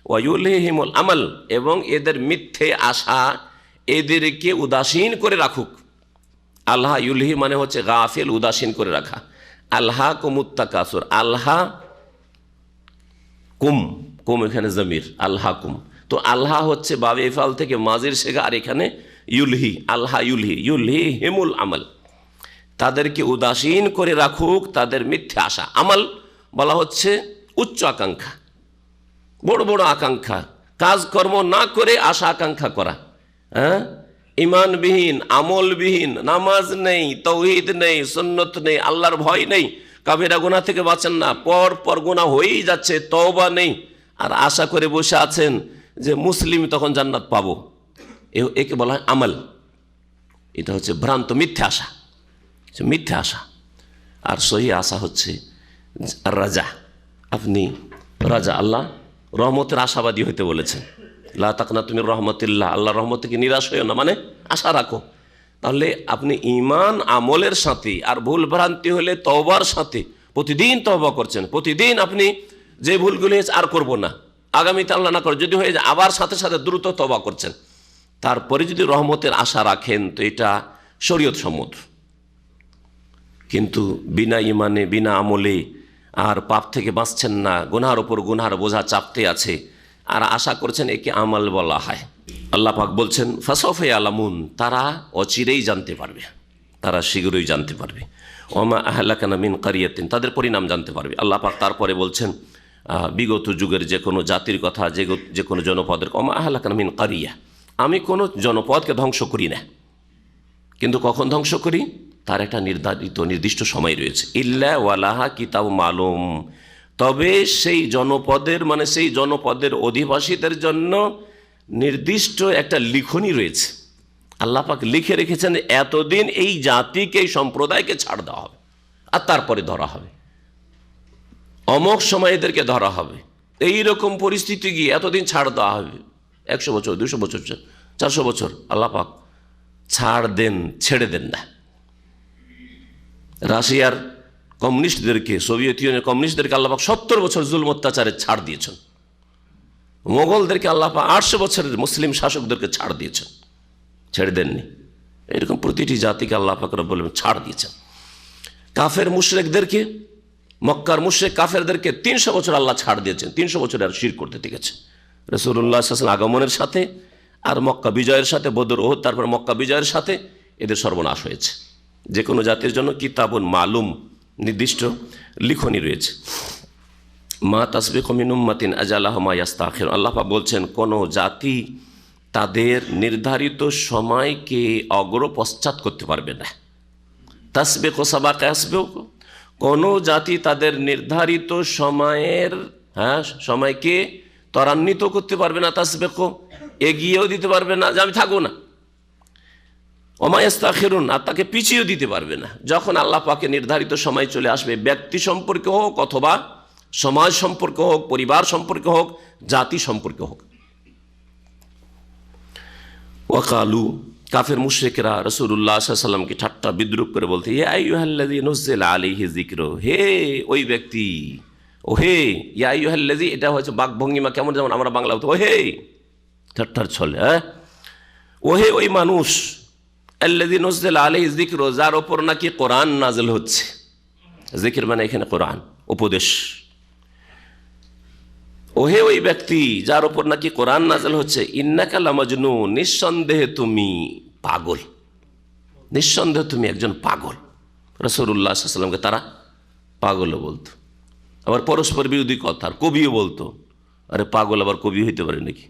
ওয়ায়ুলহিহিমুল আমাল, এবং এদের মিথ্যে আশা এদেরকে উদাসীন করে রাখুক। আল্লাহ ইউলহি মানে হচ্ছে গাফিল, উদাসীন করে রাখা। আল্লাহ কুমুত্তাকাসুর, আল্লাহ কুম, কুম এখানে জমির, আল্লাহ কুম, তো আল্লাহ হচ্ছে বাবে ইফাল থেকে মাজির শেখা, আর এখানে ইউলহি, আল্লাহ ইউলহি হিমুল আমাল, তাদেরকে উদাসীন করে রাখুক তাদের মিথ্যে আশা। আমাল বলা হচ্ছে উচ্চ আকাঙ্ক্ষা, বড় বড় আকাঙ্ক্ষা, কাজকর্ম না করে আশা আকাঙ্ক্ষা করা, হ্যাঁ, ইমানবিহীন, আমলবিহীন, নামাজ নেই, তৌহিদ নেই, সুন্নত নেই, আল্লাহর ভয় নেই, কাবিরা গুনাহ থেকে বাঁচেন না, পর পর গুনাহ হয়েই যাচ্ছে, তওবা নেই, আর আশা করে বসে আছেন যে মুসলিম তখন জান্নাত পাবো, একে বলা হয় আমল। এটা হচ্ছে ভ্রান্ত মিথ্যা আশা, মিথ্যা আশা। আর সহি আশা হচ্ছে রাজা, আপনি রাজা, আল্লাহ রহমতের আশাবাদী হইতে বলেছেন, লা তাকনাতু মির রাহমাতিল্লাহ, আল্লাহর রহমত থেকে নিরাশ হইও না, মানে আশা রাখো। তাহলে আপনি ঈমান আমলের সাথে আর ভুল ভ্রান্তি হলে তওবার সাথে প্রতিদিন তওবা করছেন, প্রতিদিন আপনি যে ভুলগুলি হয়েছে আর করব না, আগামীতে আল্লাহ না করে যদি হয়ে যায় আবার সাথে সাথে দ্রুত তওবা করছেন, তারপরে যদি রহমতের আশা রাখেন তো এটা শরীয়ত সম্মত। কিন্তু বিনা ইমানে, বিনা আমলে আর পাপ থেকে বাঁচছেন না, গুনহার ওপর গুনহার বোঝা চাপতে আছে, আর আশা করছেন একে আমল বলা হয়। আল্লাহ পাক বলছেন ফাসফে আলামুন, তারা অচিরেই জানতে পারবে, তারা শীঘ্রই জানতে পারবে। ওমা আহলাকানা মিন কারিয়াতিন, তাদের পরিণাম জানতে পারবে। আল্লাহ পাক তারপরে বলছেন বিগত যুগের যে কোনো জাতির কথা, যে কোনো জনপদের, ওমা আহলাকানা মিন কারিয়া, আমি কোনো জনপদকে ধ্বংস করি না, কিন্তু কখন ধ্বংস করি তার একটা নির্দিষ্ট সময় রয়েছে। ইল্লা ওয়ালাহা কিতাব মালুম, তবে সেই জনপদের সেই জনপদের অধিবাসীদের জন্য নির্দিষ্ট একটা লিখনি রয়েছে। আল্লাহ পাক লিখে রেখেছেন এতদিন এই জাতিকে, এই সম্প্রদায়কে ছাড় দেওয়া হবে, আর তারপরে ধরা হবে, অমোক সময় এদেরকে ধরা হবে। এইরকম পরিস্থিতি গিয়ে এতদিন ছাড় দেওয়া হবে, 100 বছর, 200 বছর, 400 বছর, আল্লাহ পাক ছেড়ে দেন না। রাশিয়ার কমিউনিস্টদেরকে, সোভিয়েত ইউনিয়নের কমিউনিস্টদেরকে আল্লাহ পাক 70 বছর জুলম অত্যাচারে ছাড় দিয়েছেন। মোগলদেরকে আল্লাহ পাক 800 বছরের মুসলিম শাসকদেরকে ছাড় দিয়েছেন, ছেড়ে দেননি। এরকম প্রতিটি জাতিকে আল্লাহ পাক রব্বুল আলামিন ছাড় দিয়েছেন। কাফের মুশরিকদেরকে, মক্কার মুশরিক কাফেরদেরকে 300 বছর আল্লাহ ছাড় দিয়েছেন, 300 বছর আর শিরক করতে দেখেছে। রাসূলুল্লাহ সাল্লাল্লাহু আলাইহি ওয়াসাল্লাম আগমনের সাথে আর মক্কা বিজয়ের সাথে, বদর ওহুদ, তারপর মক্কা বিজয়ের সাথে এদের সর্বনাশ হয়েছে। যে কোনো জাতির জন্য কিতাবুন মালুম, নির্দিষ্ট লিখনি রয়েছে। মা তাসবিকু মিন উম্মাতিন আজালাহা মা ইস্তাখির, আল্লাহ পাক বলছেন কোন জাতি তাদের নির্ধারিত সময়কে অগ্র পশ্চাৎ করতে পারবে না। তাসবিকু সাবাকা ইয়াসবিকু, কোন জাতি তাদের নির্ধারিত সময়কে ত্বরান্বিত করতে পারবে না, তাসবিকু এগিয়েও দিতে পারবে না যে আমি থাকবো না, ওমা ইস্তাখিরুন, আর তাকে পিছিয়েও দিতে পারবে না। যখন আল্লাহ পাকের নির্ধারিত সময় চলে আসবে, ব্যক্তি সম্পর্কে হোক অথবা সমাজ সম্পর্কে হোক, পরিবার সম্পর্কে হোক, জাতি সম্পর্কে হোক। ওয়াকালু, কাফের মুশরিকরা রাসূলুল্লাহ সাল্লাল্লাহু আলাইহি ওয়াসাল্লামকে ঠাট্টা বিদ্রূপ করে বলতে, ইয়া আইয়ুহাল্লাযী নুযিলা আলাইহি যিকরু, হে ওই ব্যক্তি, ও হে, ইয়া আইয়ুহাল্লাযী, এটা হচ্ছে বাকভঙ্গিমা কেমন, যেমন আমরা বাংলা বলতে ও হে, ঠাট্টার ছলে, ও হে ওই মানুষ, আল্লাযী নুযিলা আলাইহি যিকরু, যার ওপর নাকি কোরআন নাযিল হচ্ছে। জিকির মানে এখানে কোরআন, উপদেশ। ওহে ওই ব্যক্তি যার ওপর নাকি কোরআন নাযিল হচ্ছে, ইন্নাকা লামাজনুন, নিঃসন্দেহে তুমি পাগল, নিঃসন্দেহে তুমি একজন পাগল। রাসূলুল্লাহ সাল্লাল্লাহু আলাইহি ওয়াসাল্লামকে তারা পাগলও বলতো, আবার পরস্পর বিরোধী কথা, কবিও বলতো। আরে পাগল আবার কবি হইতে পারে নাকি?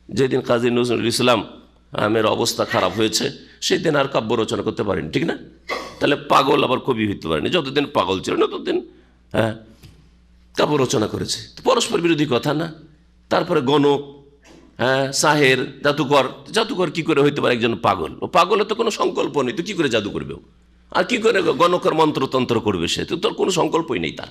যেদিন কাজী নজরুল ইসলাম আমের অবস্থা খারাপ হয়েছে, সেই দিন আর কাব্য রচনা করতে পারেনি, ঠিক না? তাহলে পাগল আবার কবি হইতে পারেনি। যতদিন পাগল ছিল না ততদিন কাব্য রচনা করেছে। পরস্পর বিরোধী কথা না? তারপরে গণক, সাহের, জাদুকর কি করে হইতে পারে একজন পাগল? ও পাগলের তো কোনো সংকল্প নেই, তো কি করে জাদু করবে? আর কি করে গণকের মন্ত্রতন্ত্র করবে? সে তো তোর কোনো সংকল্পই নেই তার।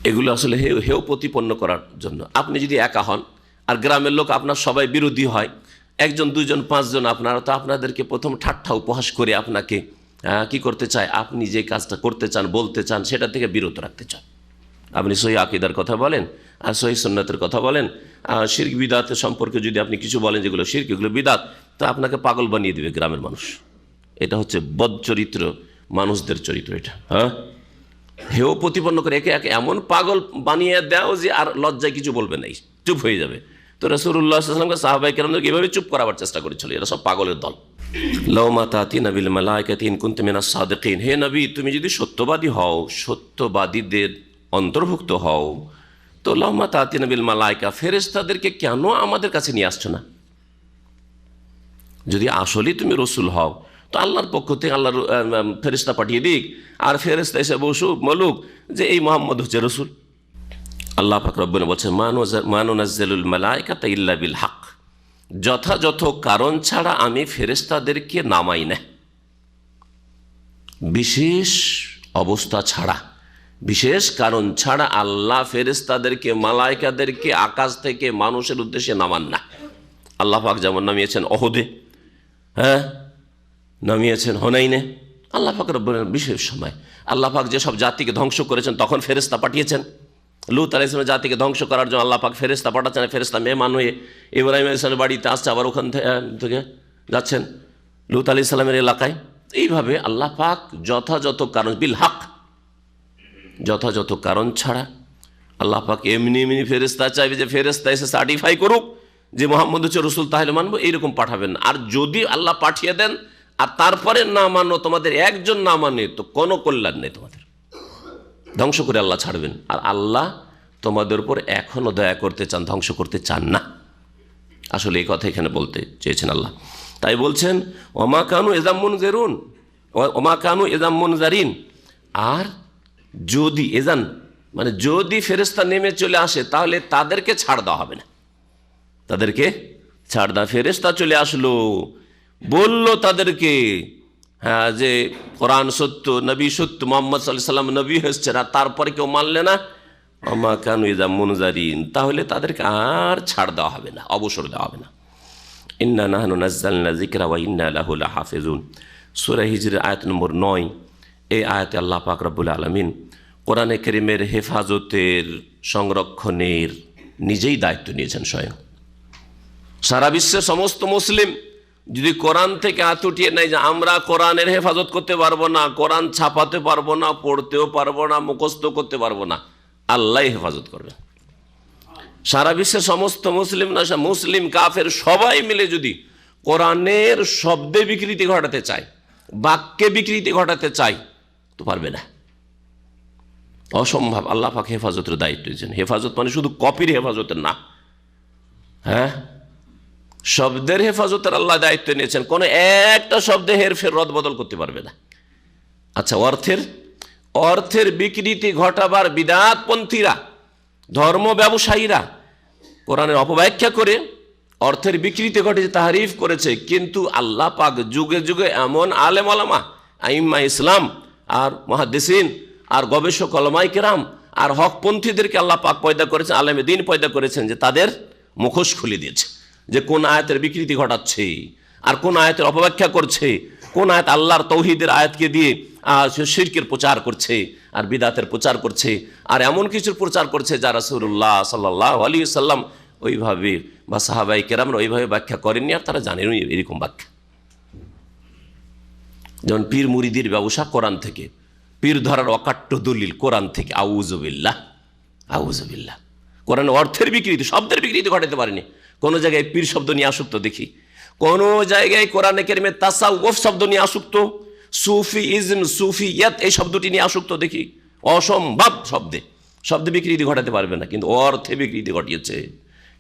এগুলো আসলে হেও প্রতিপন্ন করার জন্য। আপনি যদি একা হন আর গ্রামের লোক আপনার সবাই বিরোধী হয়, 1 2 5 জন, আপনারা তো আপনাদেরকে প্রথম ঠাট্টা উপহাস করে আপনাকে কি করতে চায়, আপনি যে কাজটা করতে চান, বলতে চান, সেটা থেকে বিরত রাখতে চান। আপনি সহি আকীদার কথা বলেন আর সহি সুন্নাতের কথা বলেন, শিরক বিদআতের সম্পর্কে যদি আপনি কিছু বলেন যেগুলো শিরক, এগুলো বিদআত, তো আপনাকে পাগল বানিয়ে দেবে গ্রামের মানুষ। এটা হচ্ছে বদচরিত্র মানুষদের চরিত্র। এটা হেও প্রতিপন্ন করে একে একে এমন পাগল বানিয়ে দাও যে আর লজ্জায় কিছু বলবে না, চুপ হয়ে যাবে। তো রাসূলুল্লাহ সাল্লাল্লাহু আলাইহি ওয়াসাল্লামকে সাহাবায়ে কেরামদেরকে এভাবে চুপ করাবার চেষ্টা করেছিল। এরা সব পাগলের দল। লাউ মা তাতিনা বিল মালাইকাতি ইন কুনতুম মিনাস সাদিকিন, হে নবী, তুমি যদি সত্যবাদী হও, সত্যবাদীদের অন্তর্ভুক্ত হও, তো লাউ মা তাতিনা বিল মালাইকা, ফেরেশতাদেরকে কেন আমাদের কাছে নিয়ে আসছো না? যদি আসলেই তুমি রসুল হও, তো আল্লাহর পক্ষ থেকে আল্লাহর ফেরেশতা পাঠিয়ে দিক, আর ফেরেশতা এসে বলুক যে এই মুহাম্মদ হচ্ছে রসুল। আল্লাহ পাক রব্বুনা বলছেন মা নুনাজ্জিলুল মালাইকাতা ইল্লা বিল হক, যথাযথ কারণ ছাড়া আমি ফেরেশতাদেরকে নামাই না। বিশেষ অবস্থা ছাড়া, বিশেষ কারণ ছাড়া আল্লাহ ফেরেশতাদেরকে, মালাইকাদেরকে আকাশ থেকে মানুষের উদ্দেশ্যে নামান না। আল্লাহ পাক যেমন নামিয়েছেন অহদে, নামিয়েছেন হুনাইনে, আল্লাহ পাক রব্বুল আলামিন বিশেষ সময়। আল্লাহ পাক যেসব জাতিকে ধ্বংস করেছেন তখন ফেরেশতা পাঠিয়েছেন। লূত আলাইহিস সালামের জাতিকে ধ্বংস করার জন্য আল্লাহ পাক ফেরেশতা পাঠাচ্ছেন। ফেরেশতা মেহমান হয়ে ইব্রাহিম আলাইহিস সালামের বাড়িতে আসছে, আবার ওখান থেকে যাচ্ছেন লূত আলাইহিস সালামের এলাকায়, এইভাবে আল্লাহ পাক যথাযথ কারণ বিল হক, যথাযথ কারণ ছাড়া আল্লাহ পাক এমনি এমনি ফেরেশতা চাইবে যে ফেরেশতা এসে সার্টিফাই করুক যে মোহাম্মদ হচ্ছে রসুল, তাহলে মানবো, এইরকম পাঠাবেন না। আর যদি আল্লাহ পাঠিয়ে দেন আর তারপরে না মানো, তোমাদের একজন না মানে, তো কোনো কল্যাণ নেই, তোমাদের ধ্বংস করে আল্লাহ ছাড়বেন। আর আল্লাহ তোমাদের উপর এখনো দয়া করতে চান, ধ্বংস করতে চান না। আসলে এই কথা এখানে বলতে চেয়েছেন আল্লাহ। তাই বলছেন ওমা কানু এজাম মুনজিরুন, ওমা কানু এজাম মুনজারিন। আর যদি এজান মানে যদি ফেরেশতা নেমে চলে আসে, তাহলে তাদেরকে ছাড় দেওয়া হবে না, তাদেরকে ছাড় দেওয়া। ফেরেশতা চলে আসলো, বলল তাদেরকে হ্যাঁ যে কোরআন সত্য, নবী সত্য, মুহাম্মদ সাল্লাল্লাহু আলাইহি ওয়াসাল্লাম নবী হচ্ছেন, আর তারপরে কেউ মানলে না, ওমা কানু এজাম মুনজারিন, তাহলে তাদেরকে আর ছাড় দেওয়া হবে না, অবসর দেওয়া হবে না। ইন্না নাহনু নাযালনা যিকরা ওয়া ইন্না লাহু লাহাফিজুন, সূরা হিজর আয়াত নম্বর 9। এই আয়াতে আল্লাহ পাক রব্বুল আলামিন কোরআনে কারীমের হেফাজতের, সংরক্ষণের নিজেই দায়িত্ব নিয়েছেন স্বয়ং। সারা বিশ্বের সমস্ত মুসলিম যদি কোরআন থেকে হাত উঠিয়ে নেয় যে আমরা কোরআনের হেফাজত করতে পারবো না, কোরআন ছাপাতে পারবো না, পড়তেও পারবো না, মুখস্থ করতে পারবো না, আল্লাহ হেফাজত করবে। সারা বিশ্বের সমস্ত মুসলিম না, মুসলিম কাফের সবাই মিলে যদি কোরআনের শব্দে বিকৃতি ঘটাতে চায়, বাক্যে বিকৃতি ঘটাতে চায়, তো পারবে না, অসম্ভব। আল্লাহ পাক হেফাজতের দায়িত্ব দিয়েছেন। হেফাজত মানে শুধু কপির হেফাজতের না, হ্যাঁ, শব্দের হেফাজতের আল্লাহ দায়িত্ব নিয়েছেন। কোনো একটা শব্দে হেরফের রদ বদল করতে পারবে না। আচ্ছা, অর্থের বিকৃতি ঘটাবার বিদাতপন্থীরা, ধর্ম ব্যবসায়ীরা কোরআনের অপব্যাখ্যা করে অর্থের বিকৃতি ঘটেছে, তাহরিফ করেছে, কিন্তু আল্লাহ পাক যুগে যুগে এমন আলেম ওলামা, আইম্মা ইসলাম আর মুহাদ্দিসিন আর গবেষক ওলামায়ে কেরাম আর হকপন্থীদেরকে আল্লাহ পাক পয়দা করেছেন, আলেমে দ্বীন পয়দা করেছেন, যে তাদের মুখোশ খুলে দিয়েছে যে কোন আয়াতের বিকৃতি ঘটাচ্ছে আর কোন আয়াতের অপব্যাখ্যা করছে, কোন আয়াত আল্লাহর তৌহিদের আয়াতকে দিয়ে শিরকের প্রচার করছে আর বিদাতের প্রচার করছে, আর এমন কিছুর প্রচার করছে যা রাসূলুল্লাহ সাল্লাল্লাহু আলাইহি সাল্লাম ওইভাবে বা সাহাবায়ে কেরামরা ওইভাবে ব্যাখ্যা করেননি, আর তারা জানেন এরকম ব্যাখ্যা। যেমন পীর মুরিদির ব্যবসা কোরআন থেকে, পীর ধরার অকাট্য দলিল কোরআন থেকে, আউযুবিল্লাহ আউযুবিল্লাহ। কোরআন অর্থের বিকৃতি, শব্দের বিকৃতি ঘটাতে পারেনি। কোনো জায়গায় পীর শব্দ নিয়ে আসক্ত দেখি, কোনো জায়গায় কোরআনে কারিমে তাসাউফ শব্দ নিয়ে আসক্ত, সুফিইজম, সুফিয়াত এই শব্দটি নিয়ে আসক্ত দেখি। অসম্ভব শব্দে বিকৃতি ঘটাতে পারবে না, কিন্তু অর্থে বিকৃতি ঘটিয়েছে।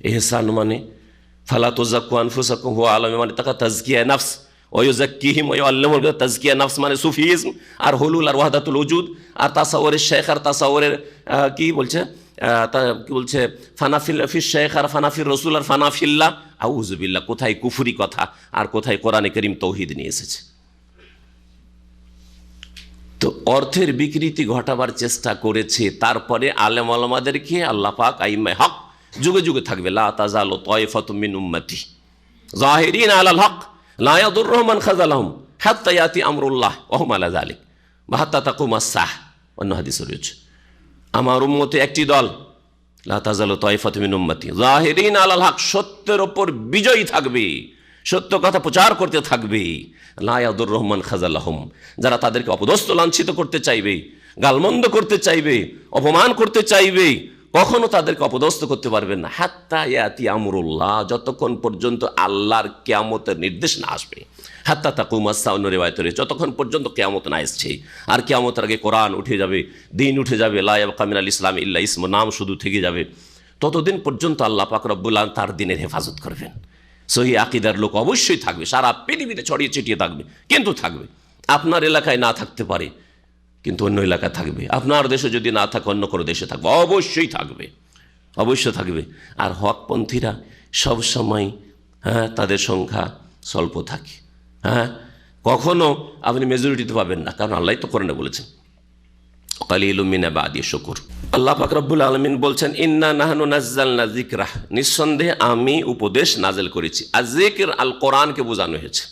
ইহসান মানে ফালা তুযাক্কু আনফুসাকুম হুয়া আ'লামু মানে তাকা তাজকিয়া নফস, ওয়া ইউযাক্কিহিম ওয়া ইউআল্লিমুহুম তাজকিয়া নফস মানে সুফিইজম আর হুলুল আর ওয়াহদাতুল উজুদ আর তাসাউরের শেখ আর তাসাউরের কি বলছে ফানাফিল ফিশ শেখ আর ফানাফির রসুল আর ফানাফিল্লাহ। আউযুবিল্লাহ, কোথায় কুফরি কথা আর কোথায় কোরআনে কারীম তৌহিদ নিয়ে এসেছে। তো অর্থের বিকৃতি ঘটাবার চেষ্টা করেছে, তারপরে আলেম ওলামাদেরকে আল্লাহ পাক আইম্মায়ে হক যুগে যুগে থাকবে, লা তাযালু তায়ফাতুম মিন উম্মতি যাহিরিনা আলাল হক লা ইয়াদুররুহুম মান খাযালাহুম হাত্তা ইয়াতি আমরুল্লাহ ওয়া হুম আলা যালিক ওয়া হাত্তা তাকুমাস সাহ। অন্য হাদিসে রয়েছে আমার উম্মতে একটি দল, লা তাযালু তায়ফাতুম মিন উম্মতি যাহিরিনা আলাল হক, সত্যের উপর বিজয়ী থাকবে, সত্য কথা প্রচার করতে থাকবে, লা ইয়াদুররুহুম মান খাযালাহুম, যারা তাদেরকে অপদস্থ লাঞ্ছিত করতে চাইবে, গালমন্দ করতে চাইবে, অপমান করতে চাইবে, কখনো তাদেরকে অপদস্থ করতে পারবেন না। হাত্তা ইয়াতি আমরুল্লাহ, যতক্ষণ পর্যন্ত আল্লাহর কিয়ামতের নির্দেশ না আসবে। হাত্তা তাকুমাস সাহ, অন্য রিওয়ায়াতে রয়েছে যতক্ষণ পর্যন্ত কিয়ামত না আসছে। আর কিয়ামতের আগে কোরআন উঠে যাবে, দিন উঠে যাবে, লা ইয়াবকা মিনাল ইসলাম ইল্লা ইসমু, নাম শুধু থেকে যাবে, ততদিন পর্যন্ত আল্লাহ পাক রব্বুল আলামিন তার দিনের হেফাজত করবেন। সহিহ আকীদার লোক অবশ্যই থাকবে, সারা পৃথিবীতে ছড়িয়ে ছিটিয়ে থাকবে, কিন্তু থাকবে। আপনার এলাকায় না থাকতে পারে, কিন্তু অন্য এলাকায় থাকবে। আপনার দেশে যদি না থাকে, অন্য কোনো দেশে থাকবে, অবশ্যই থাকবে, অবশ্যই থাকবে। আর হকপন্থীরা সবসময় তাদের সংখ্যা স্বল্প থাকে। কখনো আপনি মেজরিটিতে পাবেন না, কারণ আল্লাহ তো কোরআনে বলেছেন কালিলুম মিন ইবাদিয়াশ শাকুর। আল্লাহ পাক রব্বুল আলামিন বলছেন ইন্না নাহনু নাযালনা যিকরা, নিঃসন্দেহে আমি উপদেশ নাজেল করেছি। আর যিকর আল কোরআনকে বোঝানো হয়েছে।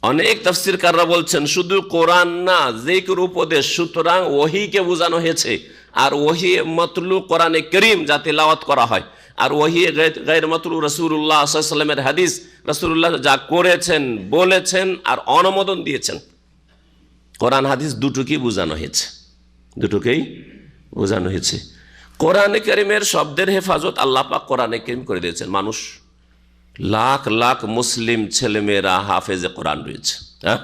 অনেক তাফসীরকাররা বলছেন শুধু কোরআন না, যিকর উপদেশ, সুতরাং ওহীকে বোঝানো হয়েছে। আর ওহী মতলু কোরআনে কারীম যা তেলাওয়াত করা হয়, আর ওয়াহি গায়র মাতলু রাসূলুল্লাহ সাল্লাল্লাহু আলাইহি ওয়াসাল্লামের হাদিস, রাসূলুল্লাহ যা করেছেন, বলেছেন আর অনুমোদন দিয়েছেন। কোরআন হাদিস দুটোকেই বোঝানো হয়েছে, দুটোকেই বোঝানো হয়েছে। কোরআনে কারীমের শব্দের হেফাজত আল্লাহ পাক কোরআনে কারীম করে দিয়েছেন। মানুষ লাখ লাখ মুসলিম ছেলেমেয়েরা হাফেজে কোরআন রয়েছে। হ্যাঁ,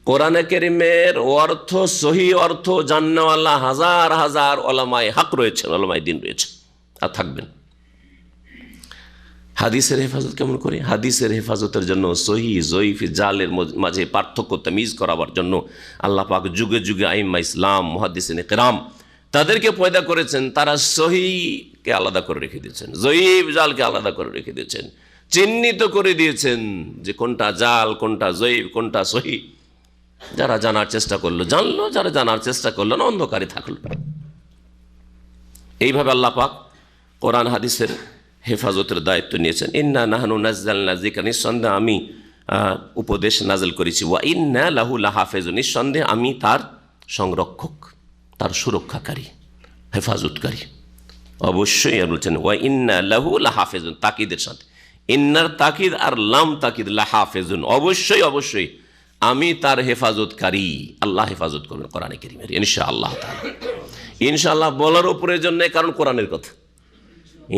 কোরআনে কারীমের অর্থ, সহি অর্থ জাননেওয়ালা হাজার হাজার ওলামায়ে হক রয়েছেন, ওলামায়ে দ্বীন রয়েছে আর থাকবেন। হাদিসের হেফাজত কেমন করে? হাদিসের হেফাজতের জন্য সহি জয়ীফ জালের মাঝে পার্থক্য তামিজ করাবার জন্য আল্লাহ পাক যুগে যুগে আইম্মা ইসলাম, মুহাদ্দিসিনে কেরাম তাদেরকে পয়দা করেছেন। তারা সহিকে আলাদা করে রেখে দিয়েছেন, জয়ীফ জালকে আলাদা করে রেখে দিয়েছেন, চিহ্নিত করে দিয়েছেন যে কোনটা জাল, কোনটা জয়ীফ, কোনটা সহি। যারা জানার চেষ্টা করলো জানলো, যারা জানার চেষ্টা করলো না অন্ধকারে থাকলো। এইভাবে আল্লাহ পাক কোরআন হাদিসের হেফাজতের দায়িত্ব নিয়েছেন। ইন্না নাহনু নাজ্জালনা যিকরা, নিঃসন্দেহে আমি উপদেশ নাজিল করেছি, ওয়া ইন্না লাহু লাহাফিজুন, নিঃসন্দেহে আমি তার সংরক্ষক, তার সুরক্ষাকারী, হেফাজতকারী। অবশ্যই আর বলছেন ওয়া ইন্না লাহু লাহাফিজুন, তাকিদের সাথে ইন্নার তাকিদ আর লাম তাকিদ, লাহাফিজুন, অবশ্যই অবশ্যই আমি তার হেফাজতকারী। আল্লাহ হেফাজত করবেন কোরআনে কারীমের ইনশাআল্লাহ তাআলা। ইনশাআল্লাহ বলারও প্রয়োজন নেই, কারণ কোরআনের কথা।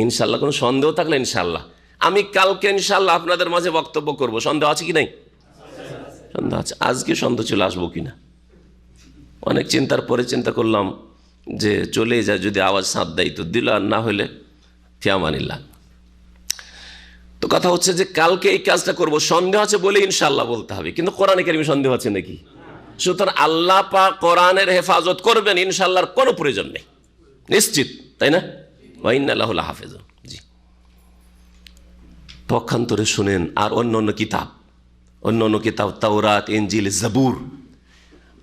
ইনশাআল্লাহ কোনো সন্দেহ থাকলে ইনশাআল্লাহ আমি কালকে ইনশাআল্লাহ আপনাদের মাঝে বক্তব্য করব। সন্দেহ আছে কি নাই? সন্দেহ আছে। আজকে সন্দেহ চলে আসবো কিনা, অনেক চিন্তার পরে চিন্তা করলাম যে চলে যায়, যদি আওয়াজ সাথ দেয় তো দিল, আর না হলে ফিয়ামানিল্লাহ। তো কথা হচ্ছে যে কালকে এই কাজটা করব, সন্দেহ আছে বলে ইনশাআল্লাহ বলতে হবে, কিন্তু কোরআনে কারীমে সন্দেহ আছে নাকি? সুতরাং আল্লাহ পাক কোরআনের হেফাজত করবেন, ইনশাআল্লাহর কোনো প্রয়োজন নেই, নিশ্চিত, তাই না? ওয়া ইন্না লাহু লাহাফিজুন। জি, পক্ষান্তরে শুনেন আর অন্য কিতাব তাওরাত, ইনজিল, জাবুর,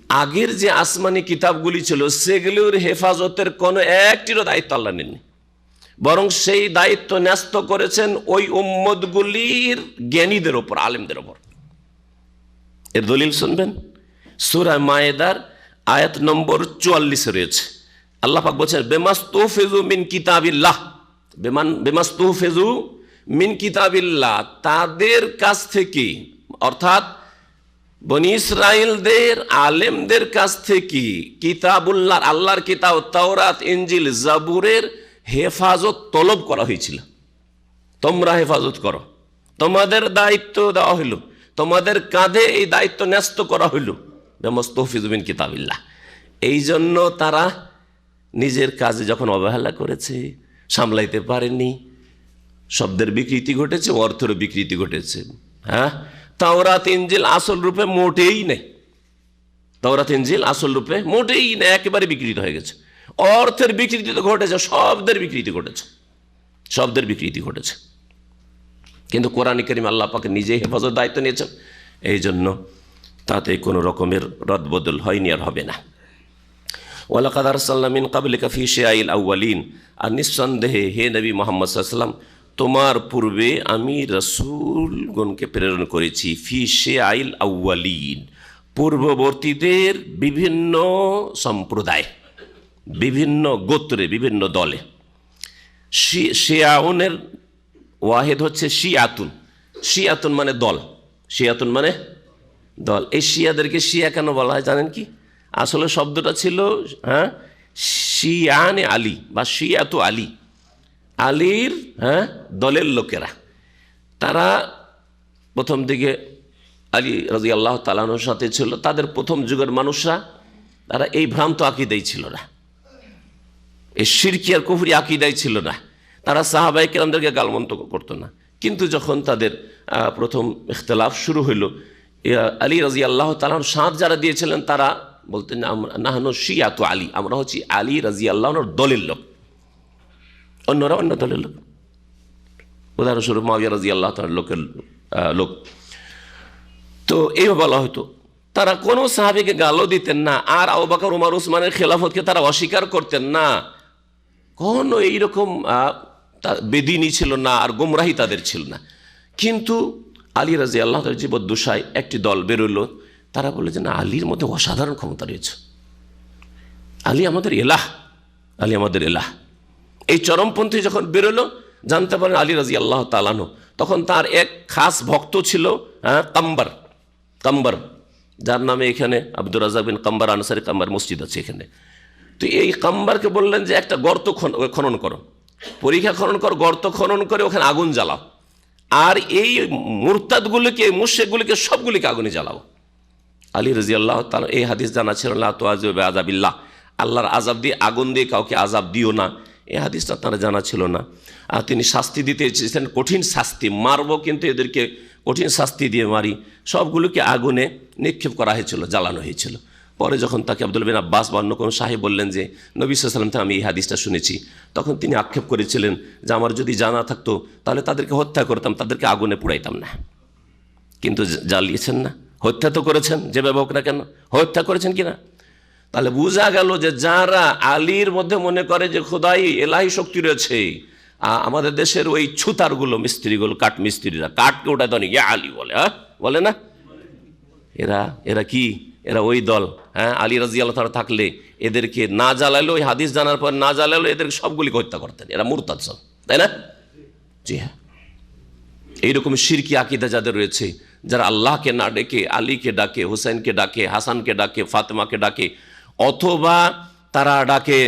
আগের যে আসমানি কিতাবগুলি ছিল সেগুলোর হেফাজতের কোনো একটিরও দায়িত্ব আল্লাহ নেননি, বরং সেই দায়িত্ব ন্যস্ত করেছেন ওই উম্মতগুলির জ্ঞানীদের ওপর, আলেমদের ওপর। এর দলিল শুনবেন, সূরা মায়েদার আয়াত নম্বর 44 রয়েছে। আল্লাহ পাক বলছেন বেমাস্তুহফিজু মিন কিতাবিল্লাহ, বেমাস্তুহফিজু মিন কিতাবিল্লাহ, তাদের কাছ থেকে, অর্থাৎ বনি ইসরাইলদের আলেমদের কাছ থেকে কিতাবুল্লাহ, আল্লাহর কিতাব তাওরাত, ইনজিল, জাবুরের হেফাজত তলব করা হয়েছিল। তোমরা হেফাজত করো, তোমাদের দায়িত্ব দেওয়া হইল, তোমাদের কাঁধে এই দায়িত্ব ন্যস্ত করা হইল। বেমাস্তুহফিজু মিন কিতাবিল্লাহ। এই জন্য তারা নিজের কাজে যখন অবহেলা করেছে, সামলাইতে পারেনি, শব্দের বিকৃতি ঘটেছে, অর্থের বিকৃতি ঘটেছে। হ্যাঁ, তাওরাত ইনজিল আসল রূপে মোটেই নেই, তাওরাত ইনজিল আসল রূপে মোটেই নেই, একেবারে বিকৃত হয়ে গেছে। অর্থের বিকৃতি তো ঘটেছে, শব্দের বিকৃতি ঘটেছে, শব্দের বিকৃতি ঘটেছে। কিন্তু কোরআন কারীম আল্লাহ পাক নিজেই হেফাজত দায়িত্ব নিয়েছেন, এই জন্য তাতে কোনো রকমের রদবদল হয়নি, আর হবে না। ওয়ালাকাদ আরসালনা মিন ক্বাবলিকা ফী শিয়াইল আউয়ালিন, আর নিঃসন্দেহে হে নবী মুহাম্মদ সাল্লাল্লাহু আলাইহি ওয়াসাল্লাম, তোমার পূর্বে আমি রাসূলগণকে প্রেরণ করেছি ফী শিয়াইল আউয়ালিন, পূর্ববর্তীদের বিভিন্ন সম্প্রদায়, বিভিন্ন গোত্রে, বিভিন্ন দলে। শিয়াউনের ওয়াহেদ হচ্ছে শিয়াতুন, শিয়াতুন মানে দল, শিয়াতুন মানে দল। এই শিয়াদেরকে শিয়া কেন বলা হয় জানেন কি? আসলে শব্দটা ছিল শিয়ানে আলী বা শিয়াতু আলী, আলীর দলের লোকেরা। তারা প্রথম দিকে আলী রাদিয়াল্লাহু তাআলা আনহুর সাথে ছিল, তাদের প্রথম যুগের মানুষরা, তারা এই ভ্রান্ত আকীদাই ছিল না, এই শিরকি আর কুফরি আকীদাই ছিল না। তারা সাহাবায়ে কেরামদেরকে গালমন্দ করতো না। কিন্তু যখন তাদের প্রথম ইখতিলাফ শুরু হইল, আলী রাদিয়াল্লাহু তাআলা আনহুর সাথ যারা দিয়েছিলেন তারা বলতেন নাহনু শিয়াতু আলী, আমরা হচ্ছি আলী রাদিয়াল্লাহু আনহুর দলের লোক, অন্যরা অন্য দলের লোক। উদাহরণস্বরূপ মুআবিয়া রাদিয়াল্লাহু তাআলার লোক। তো এইভাবে বলা হতো। তারা কোনো সাহাবীকে গালও দিতেন না, আর আবু বকর, ওমর, উসমানের খেলাফতকে তারা অস্বীকার করতেন না। কোনো এইরকম বেদিনী ছিল না, আর গোমরাহি তাদের ছিল না। কিন্তু আলী রাদিয়াল্লাহু তাআলার জীবদ্দশায় একটি দল বেরোলো, তারা বলে যে না, আলীর মধ্যে অসাধারণ ক্ষমতা রয়েছে, আলী আমাদের এলাহ, আলী আমাদের এলাহ। এই চরমপন্থী যখন বেরোলো, জানতে পারেন আলী রাদিয়াল্লাহু তাআলা আনহু। তখন তার এক খাস ভক্ত ছিল কাম্বার, যার নামে এখানে আব্দুর রাজ্জাক বিন কাম্বার আনসারী কাম্বার মসজিদ আছে এখানে। তো এই কাম্বারকে বললেন যে একটা গর্ত খনন করো, পরীক্ষা খনন কর, গর্ত খনন করে ওখানে আগুন জ্বালাও, আর এই মুরতাদগুলিকে, মুশরিকগুলিকে সবগুলিকে আগুনে জ্বালাও। আলী রাদিয়াল্লাহু তাআলা এই হাদিস জানা ছিল, লা তুআযিবু বিআযাবিল্লাহ, আল্লাহর আযাব দিয়ে, আগুন দিয়ে কাউকে আযাব দিও না, এই হাদিসটা তারা জানা ছিল না। আর তিনি শাস্তি দিতে চেয়েছেন, কঠিন শাস্তি, মারবো কিন্তু এদেরকে কঠিন শাস্তি দিয়ে মারি, সবগুলোকে আগুনে নিক্ষেপ করা হয়েছিল, জ্বালানো হয়েছিল। পরে যখন তাকে আব্দুল্লাহ বিন আব্বাস বা অন্য কোনো সাহেব বললেন যে নবী সাল্লাল্লাহু আলাইহি ওয়াসাল্লাম থেকে আমি এই হাদিসটা শুনেছি, তখন তিনি আক্ষেপ করেছিলেন যে আমার যদি জানা থাকতো তাহলে তাদেরকে হত্যা করতাম, তাদেরকে আগুনে পুড়াইতাম না। কিন্তু জ্বালিয়েছেন না, হত্যা তো করেছেন, যেভাবে হোক না কেন হত্যা করেছেন কিনা। তাহলে বোঝা গেল যে যারা আলীর মধ্যে মনে করে যে খোদাই এলাহি শক্তি রয়েছে, আমাদের দেশের ওই ছুতারগুলো, মিস্ত্রিগুলো, কাঠ মিস্ত্রিরা কাঠকে ওটা তো ইয়া আলী বলে, বলে না, এরা কি, এরা ওই দল। আলী রাদিয়াল্লাহু তাআলা থাকলে এদেরকে না জ্বালালো, ওই হাদিস জানার পর না জ্বালালো, এদেরকে সবগুলিকে হত্যা করতেন, এরা মুরতাদ সব, তাই না? জি হ্যাঁ, এইরকম শিরকি আকীদা যাদের রয়েছে, যারা আল্লাহকে না ডেকে আলীকে ডাকে, হুসাইনকে ডাকে, হাসানকে ডাকে, ফাতেমাকে ডাকে, অথবা তারা ডাকে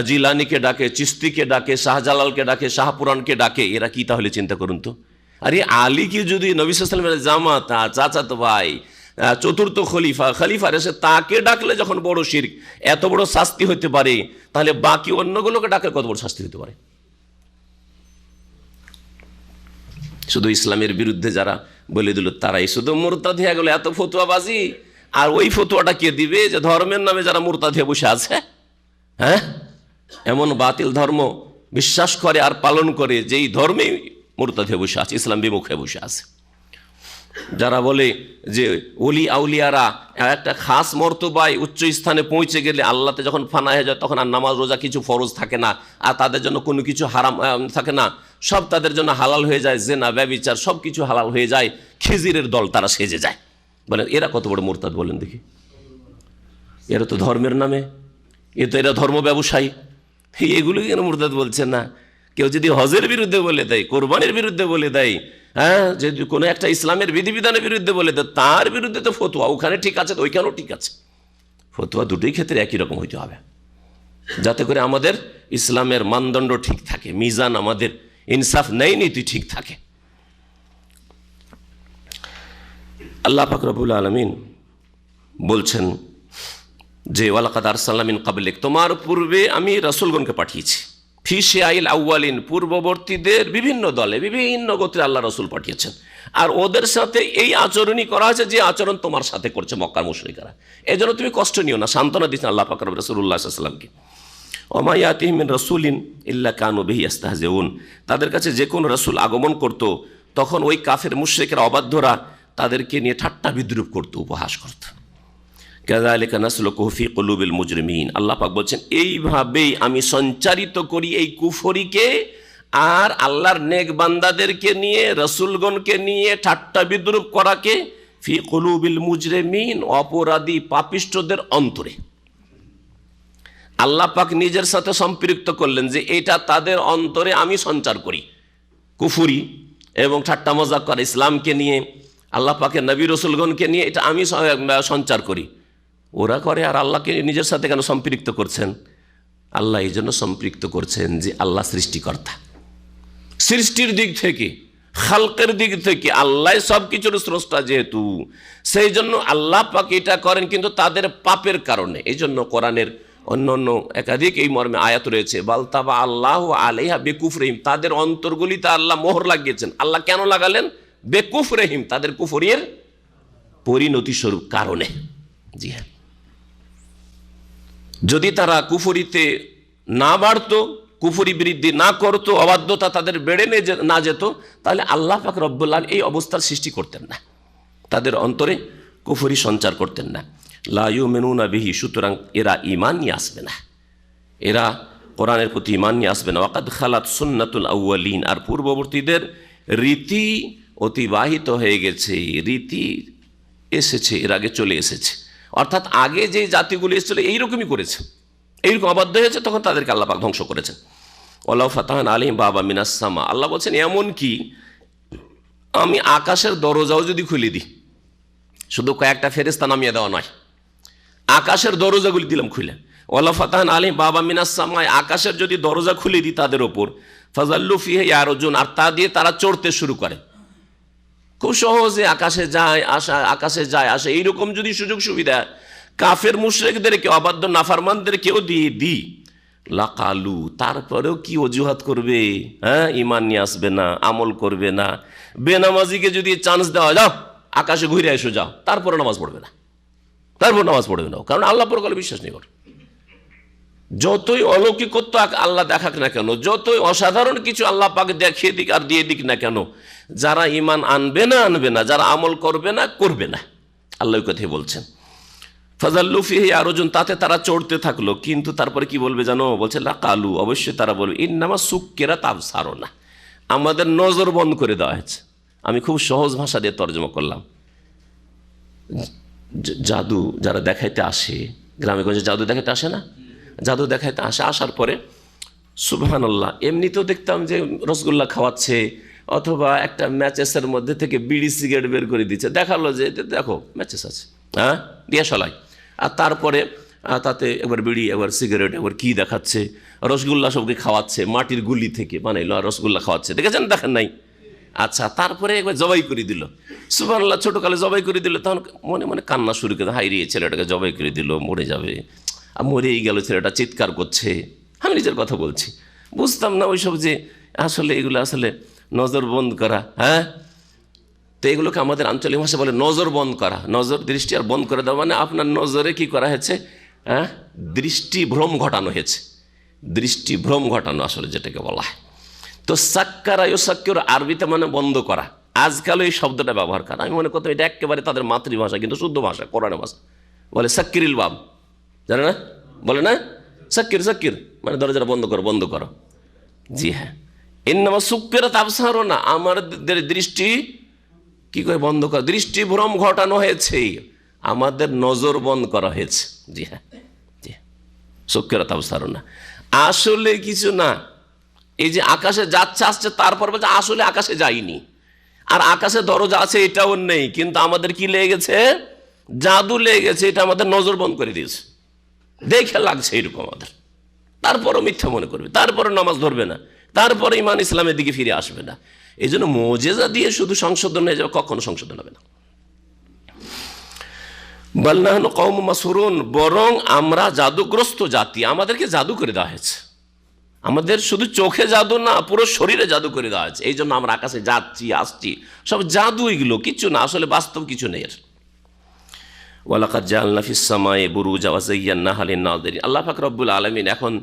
জিলানিকে ডাকে, চিস্তিকে ডাকে, শাহজালালকে ডাকে, শাহপুরানকে ডাকে, এরা কি তাহলে চিন্তা করুন তো। আরে আলী কি যদি নবী সাল্লাল্লাহু আলাইহি ওয়াসাল্লামের জামাতা, চাচাতো ভাই, চতুর্থ খলিফা এসে তাকে ডাকলে যখন বড় শিরক, এত বড় শাস্তি হতে পারে, তাহলে বাকি অন্যগুলোকে ডাকলে কত বড় শাস্তি হতে পারে। শুধু ইসলামের বিরুদ্ধে যারা বলে দিল তারাই শুধু মুরতাদ হয়ে গেল, এত ফতুয়াবাজি। আর ওই ফতুয়াটা কে দিবে যে ধর্মের নামে যারা মুরতাদ হয়ে বসে আছে, এমন বাতিল ধর্ম বিশ্বাস করে আর পালন করে, যেই ধর্মে মুরতাদ হয়ে বসে আছে, ইসলাম বিমুখ হয়ে বসে আছে। যারা বলে যে ওলি আউলিয়ারা একটা খাস মর্তবায় উচ্চ স্থানে পৌঁছে গেলে, আল্লাহতে যখন ফানা হয়ে যায়, তখন আর নামাজ রোজা কিছু ফরজ থাকে না, আর তাদের জন্য কোনো কিছু হারাম থাকে না, সব তাদের জন্য হালাল হয়ে যায়, জেনা ব্যভিচার সব কিছু হালাল হয়ে যায়, খিজিরের দল তারা সেজে যায়। বলেন এরা কত বড় মুরতাদ বলেন দেখি। এরা তো ধর্মের নামে, এরা ধর্ম ব্যবসায়ী, এগুলো কেন মুরতাদ বলছে না? কেউ যদি হজের বিরুদ্ধে বলে দেয়, কোরবানির বিরুদ্ধে বলে দেয়, যদি কোনো একটা ইসলামের বিধিবিধানের বিরুদ্ধে বলে দেয়, তার বিরুদ্ধে তো ফতোয়া, ওখানে ঠিক আছে তো ওইখানেও ঠিক আছে। ফতোয়া দুটোই ক্ষেত্রে একই রকম হইতে হবে, যাতে করে আমাদের ইসলামের মানদণ্ড ঠিক থাকে, মিজান আমাদের ইনসাফ ন্যায় নীতি ঠিক থাকে। আল্লাহ পাক রব্বুল আলামিন বলছেন যে ওয়ালাকাদ আরসালনা মিন ক্বাবলিক, তোমার পূর্বে আমি রাসূলগণকে পাঠিয়েছি, ফি শিআইল আউয়ালিন, পূর্ববর্তীদের বিভিন্ন দলে, বিভিন্ন গোত্রে আল্লাহ রাসূল পাঠিয়েছেন, আর ওদের সাথে এই আচরণই করা হয়েছে যে আচরণ তোমার সাথে করছে মক্কার মুশরিকরা। এজন্য তুমি কষ্ট নিও না, সান্ত্বনা দিচ্ছেন আল্লাহ পাক রাসূলুল্লাহ সাল্লাল্লাহু আলাইহি ওয়াসাল্লামকে। ওমা ইয়াতিহিম মিন রাসূলিন ইল্লা কানু বিহি ইস্তাহজিউন, তাদের কাছে যে কোন রাসূল আগমন করত, তখন ওই কাফের মুশরিকরা, অবাধ্যরা তাদেরকে নিয়ে ঠাট্টা বিদ্রূপ করত, উপহাস করত। কাযালিকা নাসলুকুহু ফি কুলুবিল মুজরিমিন, আল্লাহ পাক বলছেন এইভাবেই আমি সঞ্চারিত করি এই কুফরিকে, আর আল্লাহর নেক বান্দাদেরকে নিয়ে, রাসূলগণকে নিয়ে ঠাট্টা বিদ্রূপ করাকে, ফি কুলুবিল মুজরিমিন, অপরাধী পাপিষ্ঠদের অন্তরে। আল্লাহ পাক নিজের সাথে সম্পৃক্ত করলেন যে এটা তাদের অন্তরে আমি সঞ্চার করি, কুফরি এবং ঠাট্টা মজাক করা ইসলামকে নিয়ে, আল্লাহ পাকের নবী রাসূলগণকে নিয়ে, এটা আমি সঞ্চার করি। ওরা করে, আর আল্লাহকে নিজের সাথে কেন সম্পৃক্ত করছেন? আল্লাহ এই জন্য সম্পৃক্ত করছেন যে আল্লাহ সৃষ্টিকর্তা, সৃষ্টির দিক থেকে, খালকের দিক থেকে আল্লাহ সব কিছুর স্রষ্টা, যেহেতু সেই জন্য আল্লাহ পাক এটা করেন, কিন্তু তাদের পাপের কারণে। এই জন্য কোরআনের অন্য অন্য একাধিক এই মর্মে আয়াত রয়েছে, বালতাবা আল্লাহ আলাইহা বেকুফরিহিম, তাদের অন্তরগুলিতে আল্লাহ মোহর লাগিয়েছেন। আল্লাহ কেন লাগালেন? বেকুফরিহিম, তাদের কুফরির পরিণতি স্বরূপ কারণে। জি হ্যাঁ, যদি তারা কুফরিতে না বাড়তো, কুফরি বৃদ্ধি না করতো, অবাধ্যতা তাদের বেড়ে না যেত, তাহলে আল্লাহ পাক রব্বুল আলামিন এই অবস্থার সৃষ্টি করতেন না, তাদের অন্তরে কুফরি সঞ্চার করতেন না। লা ইউমিনুনা বিহি, সুতরাং এরা ঈমান নিয়ে আসবে না, এরা কোরআনের প্রতি ঈমান নিয়ে আসবে না। ওয়াকাদ খালাত সুন্নাতুল আউয়ালিন, আর পূর্ববর্তীদের রীতি অতিবাহিত হয়ে গেছে, রীতি এসেছে, এর আগে চলে এসেছে। অর্থাৎ আগে যে জাতিগুলি এসেছিল এইরকমই করেছে, এইরকম অবাধ্য হয়েছে, তখন তাদেরকে আল্লাহ পাক ধ্বংস করেছেন। ওয়ালাউ ফাতাহনা আলাইহিম বাবা মিনাস সামা, আল্লাহ বলছেন এমন কি আমি আকাশের দরজাও যদি খুলে দিই, শুধু কয়েকটা ফেরেশতা নামিয়ে দেওয়া নয়, আকাশের দরজাগুলি দিলাম খুলে, ওয়ালাউ ফাতাহনা আলাইহিম বাবা মিনাস সামা, আকাশের যদি দরজা খুলে দিই তাদের ওপর, ফাজাল্লু ফিহি ইয়ারজুন, আর তা দিয়ে তারা চড়তে শুরু করে, খুব সহজে আকাশে যায় আসে, এইরকম যদি সুযোগ সুবিধা কাফের মুশরিকদেরকে, অবাধ্য নাফরমানদের কেউ দিয়ে দিই, লাকালু, তারপরেও কি অজুহাত করবে? হ্যাঁ, ঈমান নিয়ে আসবে না, আমল করবে না। বেনামাজিকে যদি চান্স দেওয়া, যাও আকাশে ঘুরে এসো, যাও, তারপরে নামাজ পড়বে না, কারণ আল্লাহ পরকালে বিশ্বাস নেই। যতই অলৌকিকত্ব আল্লাহ দেখাক না কেন, যতই অসাধারণ কিছু আল্লাহ পাক দেখিয়ে দিক আর দিয়ে দিক না কেন, যারা ঈমান আনবে না, যারা আমল করবে না, আল্লাহ কথাই বলছেন। ফাজাল্লু ফিহি ইয়ারজুন, তাতে তারা চড়তে থাকলো, কিন্তু তারপরে কি বলবে জানো? বলছে লাকালু, অবশ্যই তারা বলবে ইন্নামা সুক্কিরাত আবসারুনা, আমাদের নজর বন্ধ করে দেওয়া হয়েছে। আমি খুব সহজ ভাষা দিয়ে তর্জমা করলাম। জাদু যারা দেখাইতে আসে, গ্রামে গঞ্জে জাদু দেখাইতে আসে না, জাদু দেখাইতে আসে, আসার পরে সুবহানাল্লাহ, এমনিতেও দেখতাম যে রসগোল্লা খাওয়াচ্ছে, অথবা একটা ম্যাচেসের মধ্যে থেকে বিড়ি সিগারেট বের করে দিচ্ছে, দেখালো যে দেখো ম্যাচেস আছে, হ্যাঁ, দিয়া সলাই, আর তারপরে তাতে একবার বিড়ি, একবার সিগারেট, একবার কি দেখাচ্ছে, রসগোল্লা সবকে খাওয়াচ্ছে, মাটির গুলি থেকে বানাইলো আর রসগোল্লা খাওয়াচ্ছে, দেখেছেন? দেখেন নাই? আচ্ছা, তারপরে একবার জবাই করে দিল, সুবহানাল্লাহ, ছোটোকালে জবাই করে দিল, তখন মনে মনে কান্না শুরু করে, হাই রে, ছেলেটাকে জবাই করে দিল, মরে যাবে, আর মরেই গেল, ছেলেটা চিৎকার করছে। আমি নিজের কথা বলছি, বুঝতাম না ওইসব যে আসলে এগুলো আসলে নজর বন্ধ করা। হ্যাঁ, তো এগুলোকে আমাদের আঞ্চলিক ভাষা বলে নজর বন্ধ করা, নজর দৃষ্টি আর বন্ধ করে দেওয়া, মানে আপনার নজরে কি করা হয়েছে? হ্যাঁ, দৃষ্টিভ্রম ঘটানো হয়েছে, দৃষ্টিভ্রম ঘটানো আসলে যেটাকে বলা হয়। তো সাক্কারা ইউসাক্কির আরবিতে মানে বন্ধ করা, আজকাল এই শব্দটা ব্যবহার করা, আমি মনে করতাম এটা একেবারে তাদের মাতৃভাষা, কিন্তু শুদ্ধ ভাষা, কোরআনের ভাষা। বলে সাক্কিরিল বাব, জানে না? বলে না, সাক্কির মানে দরজাটা বন্ধ করো। জি হ্যাঁ, ইন্নামা সুক্কিরাত আবসারুনা, আমাদের দৃষ্টি কি করে বন্ধ করা? দৃষ্টিভ্রম ঘটানো হয়েছে, আমাদের নজর বন্ধ করা হয়েছে। জি হ্যাঁ, সুক্কিরাত আবসারুনা, আসলে কিছু না। এই যে আকাশে যাচ্ছে আসছে, তারপর বলছে আসলে আকাশে যায়নি, আর আকাশে দরজা আছে এটাও নেই, কিন্তু আমাদের কি লেগে গেছে? জাদু লেগে গেছে, এটা আমাদের নজর বন্ধ করে দিয়েছে, দেখে লাগছে এরকম আমাদের, তারপরও মিথ্যা মনে করবে, তারপরে নামাজ ধরবে না, তারপরে ঈমান ইসলামের দিকে ফিরে আসবে না। এই জন্য মুজিজা দিয়ে শুধু সংশোধন হয়ে যাবে, কখনো সংশোধন হবে না। বাল নাহনু কওমুম মাসহুরুন, বরং আমরা জাদুগ্রস্ত জাতি, আমাদেরকে জাদু করে দেওয়া হয়েছে, আমাদের শুধু চোখে জাদু না, পুরো শরীরে জাদু করে দেওয়া হয়েছে। এই জন্য আমরা আকাশে যাচ্ছি আসছি, সব জাদু, এগুলো কিচ্ছু না, আসলে বাস্তব কিছু নেই। ওয়ালাকাদ জাআলনা ফিস সামাই বুরুজা ওয়া যায়্যানাহা লিন-নাযিরিন, আল্লাহ পাক রব্বুল আলামিন এখন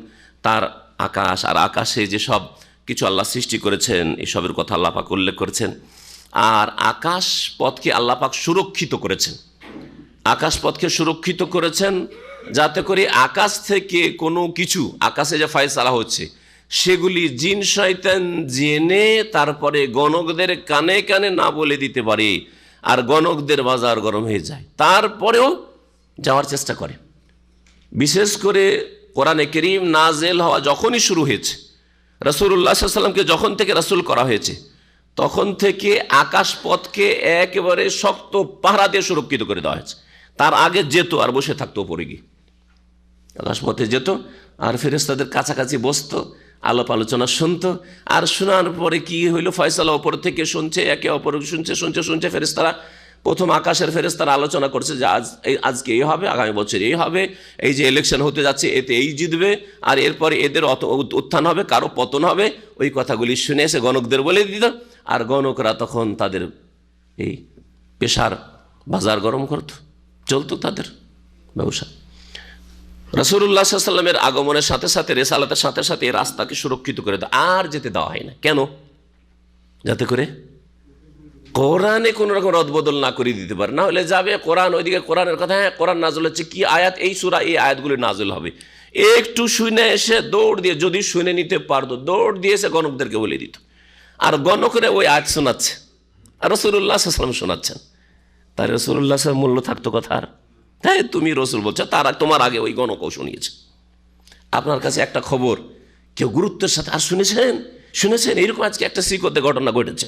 তার আকাশ আর আকাশে যে সব কিছু আল্লাহ সৃষ্টি করেছেন, এসবের কথা আল্লাহ পাক উল্লেখ করেছেন। আর আকাশ পথকে আল্লাহ পাক সুরক্ষিত করেছেন, আকাশ পথকে সুরক্ষিত করেছেন যাতে করে আকাশ থেকে কোনো কিছু, আকাশে যে ফয়সালা হচ্ছে সেগুলি জিন শয়তান জেনে তারপরে গণকদের কানে কানে না বলে দিতে পারে, আর গণকদের বাজার গরম হয়ে যায়, তারপরেও যাওয়ার চেষ্টা করে। বিশেষ করে কোরআনে কারীম নাজেল হওয়া যখনই শুরু হয়েছে, রাসূলুল্লাহ সাল্লাল্লাহু আলাইহি ওয়াসাল্লামকে যখন থেকে রাসূল করা হয়েছে, তখন থেকে আকাশ পথকে একেবারে শক্ত পাহারা দিয়ে সুরক্ষিত করে দেওয়া হয়েছে। তার আগে যেত আর বসে থাকতো উপরে গিয়ে, আকাশ পথে যেত আর ফেরেশতাদের কাছাকাছি বসতো, আলাপ আলোচনা শুনতো, আর শোনার পরে কি হইলো ফয়সালা ওপর থেকে শুনছে, একে অপরকে শুনছে ফেরেশতারা, প্রথম আকাশের ফেরেশতারা আলোচনা করছে যে আজকে এই হবে, আগামী বছর এই হবে, এই যে ইলেকশন হতে যাচ্ছে এতে এই জিতবে, আর এরপরে এদের উত্থান হবে, কারো পতন হবে, ওই কথাগুলি শুনে এসে গণকদের বলে দিত, আর গণকরা তখন তাদের এই পেশার বাজার গরম করত, চলতো তাদের ব্যবসা। রাসূলুল্লাহ সাল্লাল্লাহু আলাইহি ওয়াসাল্লামের আগমনের সাথে সাথে, রেসালাতের সাথে সাথে এই রাস্তাকে সুরক্ষিত করে দেয়, আর যেতে দেওয়া হয় না। কেন? যাতে করে কোরআনে কোনো রকম রদবদল না করে দিতে পারে, না হলে যাবে কোরআন ওইদিকে, কোরআনের কথা, হ্যাঁ কোরআন নাজল হচ্ছে, কি আয়াত, এই সূরা এই আয়াতগুলি নাজল হবে, একটু শুনে এসে দৌড় দিয়ে, যদি শুনে নিতে পারতো দৌড় দিয়ে এসে গণকদেরকে বলে দিত, আর গণকরে ওই আয়াত শোনাচ্ছে, আর রাসূলুল্লাহ সাল্লাল্লাহু আলাইহি ওয়াসাল্লাম শোনাচ্ছেন, তাই রাসূলুল্লাহ সাল্লাল্লাহু মূল্য থাকতো কথার। হ্যাঁ, তুমি রসুল বলছো, তারা তোমার আগে ওই গণকও শুনিয়েছে। আপনার কাছে একটা খবর, কেউ গুরুত্বের সাথে, আর শুনেছেন এইরকম আজকে একটা শ্রীকোতে ঘটনা ঘটেছে,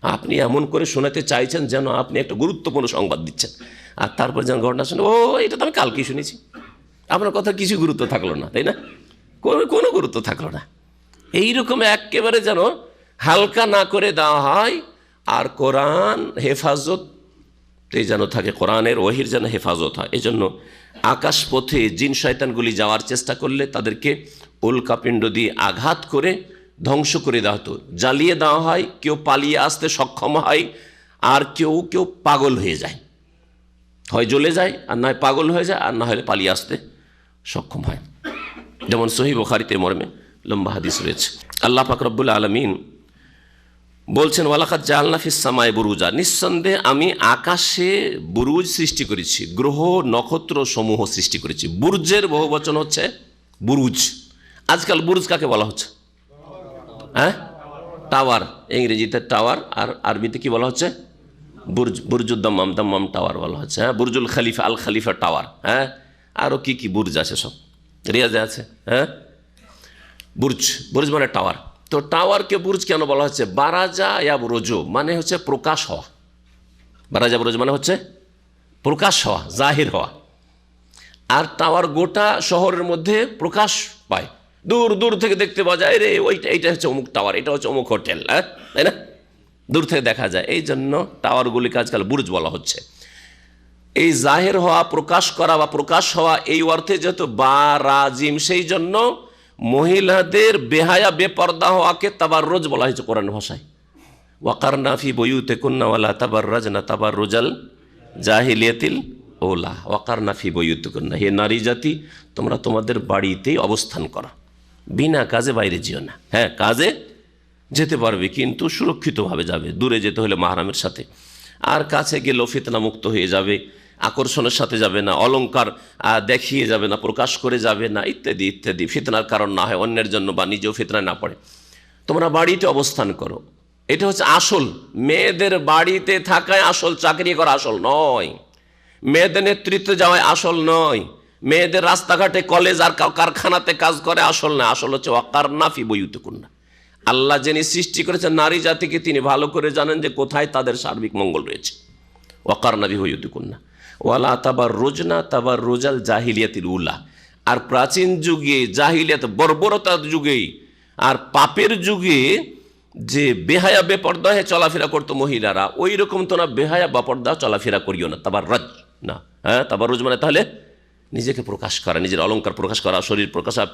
আপনি এমন করে শোনাতে চাইছেন যেন আপনি একটা গুরুত্বপূর্ণ সংবাদ দিচ্ছেন, আর তারপর যেন ঘটনা শুনে ও এটা তো আমি কালকেই শুনেছি, আপনার কথা কিছু গুরুত্ব থাকলো না, তাই না? কোনো গুরুত্ব থাকলো না। এইরকম একেবারে যেন হালকা না করে দেওয়া হয়। আর কোরআন হেফাজত যেন থাকে, কোরআনের ওহির যেন হেফাজত হয়। এই জন্য আকাশ পথে জিন শয়তানগুলি যাওয়ার চেষ্টা করলে তাদেরকে উল্কাপিণ্ড দিয়ে আঘাত করে ধ্বংস করে দেওয়া হতো, জ্বালিয়ে দেওয়া হয়। কেউ পালিয়ে আসতে সক্ষম হয়, আর কেউ পাগল হয়ে যায়, হয় জ্বলে যায় আর নয় পাগল হয়ে যায়, আর না হলে পালিয়ে আসতে সক্ষম হয়। যেমন সহিহ বুখারীতে মর্মে লম্বা হাদিস রয়েছে। আল্লাহ পাক রব্বুল আলামিন বলছেন, ওয়ালাকাদ জাআলনা ফিস সামায়ে বুরুজা, নিঃসন্দেহে আমি আকাশে বুরুজ সৃষ্টি করেছি, গ্রহ নক্ষত্র সমূহ সৃষ্টি করেছি। বুরুজের বহু বচন হচ্ছে বুরুজ। আজকাল বুরুজ কাকে বলা হচ্ছে? টাওয়ার, ইংরেজিতে টাওয়ার, আর আরবিতে কি বলা হচ্ছে? বুরজ, বুরজুদ দাম্মাম, দাম্মাম টাওয়ার বলা হচ্ছে। বুরজুল খলিফা, আল খলিফা টাওয়ার। আরও কি বুরজ আছে, সব রিয়াজে আছে। বুরজ মানে টাওয়ার। তো টাওয়ারকে বুরজ কেন বলা হচ্ছে? বারাজা ইয়া বুরুজু মানে হচ্ছে প্রকাশ হওয়া। বারাজা বুরুজ মানে হচ্ছে প্রকাশ হওয়া, জাহির হওয়া। আর টাওয়ার গোটা শহরের মধ্যে প্রকাশ পায়, দূর দূর থেকে দেখতে পাওয়া যায়, রে এইটা হচ্ছে অমুক টাওয়ার, এটা হচ্ছে অমুক হোটেল, তাই না? দূর থেকে দেখা যায়। এই জন্য টাওয়ারগুলিকে আজকাল বুরজ বলা হচ্ছে। এই জাহির হওয়া, প্রকাশ করা বা প্রকাশ হওয়া, এই অর্থে যেহেতু বারাজিম, সেই জন্য মহিলাদের বেহায়া বেপর্দা হওয়াকে তাবাররুজ বলা হয়েছে কোরআন ভাষায়। ওয়াকারনা ফি বুয়ুতিকুন্না ওয়ালা তাবাররাজনা তাবাররুজাল জাহিলিয়াতিল ওলা। ওয়াকারনা ফি বুয়ুতিকুন্না, হে নারী জাতি, তোমরা তোমাদের বাড়িতেই অবস্থান করো, বিনা কাজে বাইরে যেও না। কাজে যেতে পারবে কিন্তু সুরক্ষিতভাবে যাবে, দূরে যেতে হলে মাহরামের সাথে, আর কাছে গেলেও ফিতনা মুক্ত হয়ে যাবে, আকর্ষণের সাথে যাবে না, অলংকার দেখিয়ে যাবে না, প্রকাশ করে যাবে না, ইত্যাদি ইত্যাদি, ফিতনার কারণ না হয় অন্যের জন্য, বা নিজেও ফিতনায় না পড়ে। তোমরা বাড়িতে অবস্থান করো, এটা হচ্ছে আসল। মেয়েদের বাড়িতে থাকায় আসল, চাকরি করা আসল নয়, মেয়েদের নেতৃত্বে যাওয়ায় আসল নয়, মেয়েদের রাস্তাঘাটে কলেজ আর কারখানাতে কাজ করে আসল না। আসল হচ্ছে ওয়াকারনা ফি বুয়ুতিকুন্না। আল্লাহ যিনি সৃষ্টি করেছেন নারী জাতিকে, তিনি ভালো করে জানেন যে কোথায় তাদের সার্বিক মঙ্গল রয়েছে। ওয়াকারনা ফি বুয়ুতিকুন্না ওয়ালা তাবাররুজনা তাবাররুজাল জাহিলিয়াতিল উলা। আর প্রাচীন যুগে, জাহিলিয়াত বর্বরতার যুগে আর পাপের যুগে যে বেহায়া বেপর্দা হয়ে চলাফেরা করতো মহিলারা, ওই রকম তো না বেহায়া বেপর্দা চলাফেরা করিও না। তাবাররুজ না, তাবাররুজ মানে তাহলে নিজেকে প্রকাশ করা, নিজের অলংকার প্রকাশ করা, শরীর প্রকাশ করা,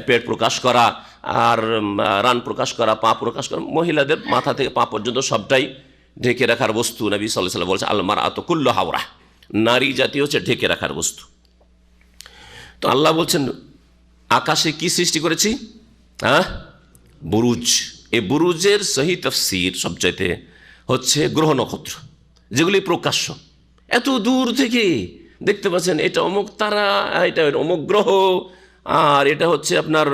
পেট প্রকাশ করা, আর রান প্রকাশ করা, পা প্রকাশ করা। মহিলাদের মাথা থেকে পা পর্যন্ত সবটাই ঢেকে রাখার বস্তু। নবী সাল্লাল্লাহু আলাইহি ওয়াসাল্লাম বলছে, আল মারআতু কুল্লুহা আওরা, নারী জাতি হচ্ছে ঢেকে রাখার বস্তু। তো আল্লাহ বলছেন, আকাশে কি সৃষ্টি করেছি? বুরুজ। এই বুরুজের সহি তাফসীর সবচাইতে হচ্ছে গ্রহ নক্ষত্র, যেগুলি প্রকাশ্য। এত দূর থেকে দেখতে পাচ্ছেন, এটা অমুক তারা, এটা অমুক গ্রহ, আর এটা হচ্ছে আপনার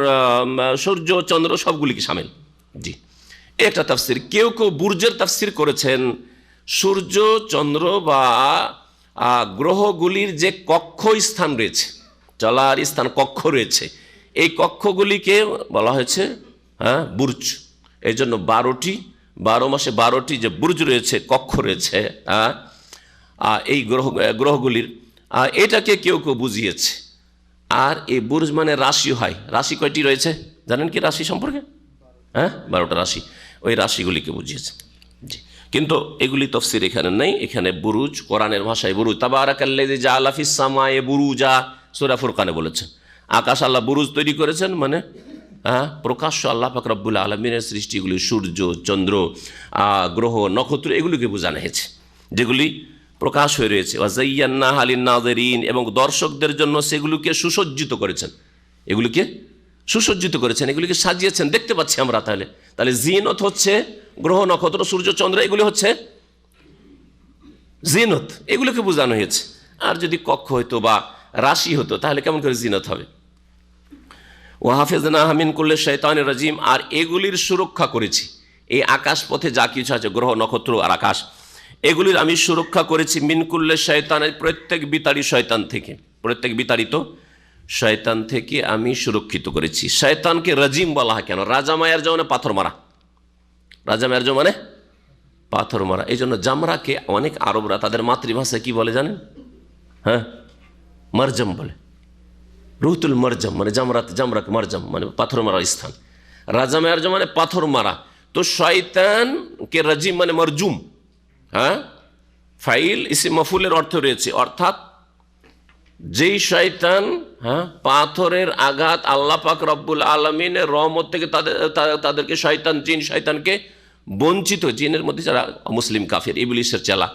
সূর্য চন্দ্র, সবগুলিকে সামিল। জি, একটা তাফসীর। কেউ বুরজের তাফসীর করেছেন সূর্য চন্দ্র বা গ্রহগুলির যে কক্ষ স্থান রয়েছে, চলার স্থান, কক্ষ রয়েছে, এই কক্ষগুলিকে বলা হয়েছে বুরজ। এই জন্য 12 মাসে 12টি যে বুরজ রয়েছে, কক্ষ রয়েছে এই গ্রহগুলির, এটাকে কেউ বুঝিয়েছে। আর এই বুরজ মানে রাশি হয়। রাশি কয়টি রয়েছে জানেন কি রাশি সম্পর্কে? 12টা রাশি, ওই রাশিগুলিকে বুঝিয়েছে। জি, কিন্তু এগুলি তাফসীর এখানে নেই। এখানে বুরুজ, কোরআনের ভাষায় বুরুজ। তাবারাকাল্লাযী জাআলা ফিস সামায়ে বুরুজা, সূরা ফুরকানে বলেছেন, আকাশ আল্লাহ বুরুজ তৈরি করেছেন, মানে প্রকাশ্য আল্লাহ পাক রব্বুল আলামিনের সৃষ্টিগুলি, সূর্য চন্দ্র গ্রহ নক্ষত্র, এগুলিকে বোঝানো হয়েছে, যেগুলি প্রকাশ হয়ে রয়েছে। ওয়াযায়্যান্নাহা লিন-নাযিরিন, এবং দর্শকদের জন্য সেগুলিকে সুসজ্জিত করেছেন, এগুলিকে সুসজ্জিত করেছেন, এগুলিকে সাজিয়েছেন, দেখতে পাচ্ছি আমরা। তাহলে জিনত হচ্ছে গ্রহ নক্ষত্র সূর্য চন্দ্র, এগুলি হচ্ছে জিনত, এগুলোকে বোঝানো হয়েছে। আর যদি কক্ষ হইতো বা রাশি হতো, তাহলে কেমন করে জিনত হবে? ওয়াহাফিজনাহা মিন কুল্লি শাইতানির রাজিম, আর এগুলির সুরক্ষা করেছি। এই আকাশ পথে যা কিছু আছে, গ্রহ নক্ষত্র আর আকাশ, এগুলির আমি সুরক্ষা করেছি মিন কুল্লি শাইতানের, প্রত্যেক বিতাড়ি শয়তান থেকে, প্রত্যেক বিতাড়িত শয়তান থেকে আমি সুরক্ষিত করেছি। শয়তানকে রাজিম বলা হয় কেন? রাজামায়ের মানে পাথর মারা, রাজামায়ের মানে পাথর মারা। এই জন্য জামরাকে অনেক আরবরা তাদের মাতৃভাষায় কি বলে জানেন? হ্যাঁ, মারজম বলে। রুহুতুল মারজম মানে জামরাকে মারজম মানে পাথর মারার স্থান। রাজামায়ের মানে পাথর মারা। তো শয়তানকে রাজিম মানে মারজুম। হ্যাঁ, ফাইল ইসে মাফুলের অর্থ রয়েছে, অর্থাৎ যেই শয়তান পাথরের আঘাত আল্লাহ পাক রব্বুল আলামিনের রহমত থেকে তাদেরকে শয়তান জিন শয়তানকে বঞ্চিত, জিনের মধ্যে যারা মুসলিম কাফির ইবলিসের চেলা,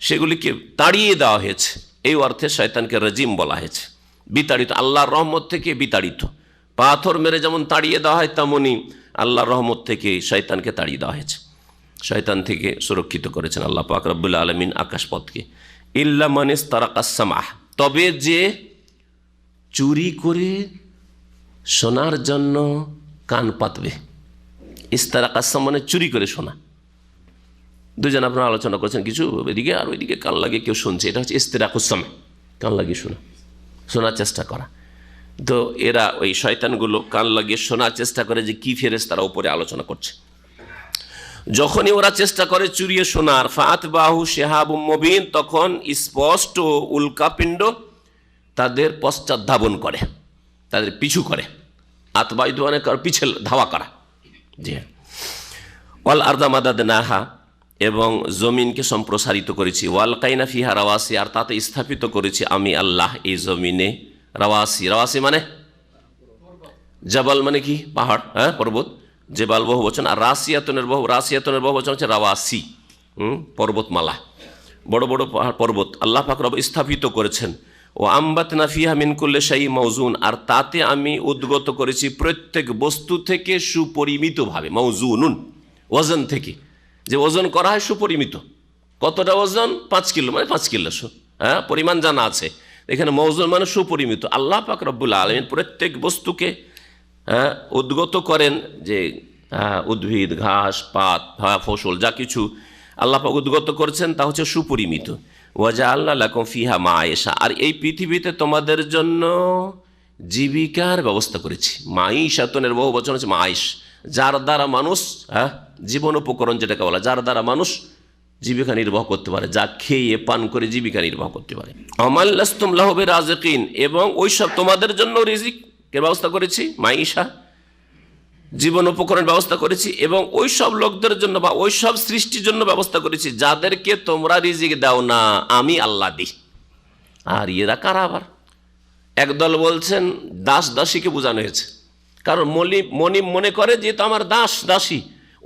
সেগুলিকে তাড়িয়ে দেওয়া হয়েছে। এই অর্থে শয়তানকে রাজিম বলা হয়েছে, বিতাড়িত, আল্লাহর রহমত থেকে বিতাড়িত। পাথর মেরে যেমন তাড়িয়ে দেওয়া হয়, তেমনই আল্লাহর রহমত থেকে শয়তানকে তাড়িয়ে দেওয়া হয়েছে। শয়তান থেকে সুরক্ষিত করেছেন আল্লাহ পাক রব্বুল আলামিন আকাশপথকে। ইল্লা মান ইস্তারাকাস সামাহ, তবে যে চুরি করে শোনার জন্য কান পাতবে। ইস্তারাকাস সামাহ মানে চুরি করে শোনা। দুজন আপনারা আলোচনা করছেন কিছু এদিকে আর ওইদিকে কান লাগিয়ে কেউ শুনছে, এটা হচ্ছে ইস্তিরাকুস সামাহ, কান লাগিয়ে শোনার চেষ্টা করা। তো এরা ওই শয়তানগুলো কান লাগিয়ে শোনার চেষ্টা করে যে কি ফেরেশতারা উপরে আলোচনা করছে। যখনই ওরা চেষ্টা করে চুরিয়ে শোনার, ফাতবাহু শিহাবুম মুবিন, তখন স্পষ্ট উল্কাপিণ্ড তাদের পশ্চাৎ ধাবন করে, তাদের পিছু করে। আতবাইদ মানে পিছে ধাওয়া করা। জি হ্যাঁ। ওয়াল আরদা মাদাদনাহা, এবং জমিনকে সম্প্রসারিত করেছি। ওয়াল কাইনা ফিহা রাওয়াসি, আর তাতে স্থাপিত করেছি আমি আল্লাহ এই জমিনে রাওয়াসি। রাওয়াসি মানে জাবাল মানে কি? পাহাড়, হ্যাঁ, পর্বত। জেবাল বহু বচন, আর রাসিয়াতনের বহু বচন হচ্ছে রাওয়াসি, পর্বতমালা, বড় বড় পাহাড় পর্বত আল্লাহ পাক রব স্থাপিত করেছেন। ও আম্বাতনা ফিহা মিন কুল্লি শাইইন মাওজুন, আর তাতে আমি উদ্গত করেছি প্রত্যেক বস্তু থেকে সুপরিমিতভাবে। মাওজুনুন ওজন থেকে, যে ওজন করা হয় সুপরিমিত। কতটা ওজন? 5 কিলো, মানে 5 কিলো, হ্যাঁ, পরিমাণ জানা আছে। এখানে মওজুন মানে সুপরিমিত। আল্লাহ পাক রব্বুল আলামিন প্রত্যেক বস্তুকে উদ্গত করেন, যে উদ্ভিদ, ঘাস, পাত, ফসল, যা কিছু আল্লাহ পাক উদ্গত করেছেন তা হচ্ছে সুপরিমিত। ওয়াজআলনা লাকুম ফিহা মাআইশা, আর এই পৃথিবীতে তোমাদের জন্য জীবিকার ব্যবস্থা করেছি। মাঈশাতনের বহু বচন হচ্ছে মাইশ, যার দ্বারা মানুষ জীবন উপকরণ যেটাকে বলা, যার দ্বারা মানুষ জীবিকা নির্বাহ করতে পারে, যা খেয়ে পান করে জীবিকা নির্বাহ করতে পারে। আমাল্লাস্তুম লাহু বিরাজিকিন, এবং ওইসব তোমাদের জন্য রিজিকের ব্যবস্থা করেছি, মাঈশা জীবন উপকরণ ব্যবস্থা করেছি, এবং ওই সব লোকদের জন্য বা ওই সব সৃষ্টির জন্য ব্যবস্থা করেছি যাদেরকে তোমরা রিজিক দাও না, আমি আল্লাহ দিই। আর এরা কারা? আবার একদল বলছেন দাস দাসীকে বোঝানো হয়েছে, কারণ মনিব মনে করে যে তো আমার দাস দাসী,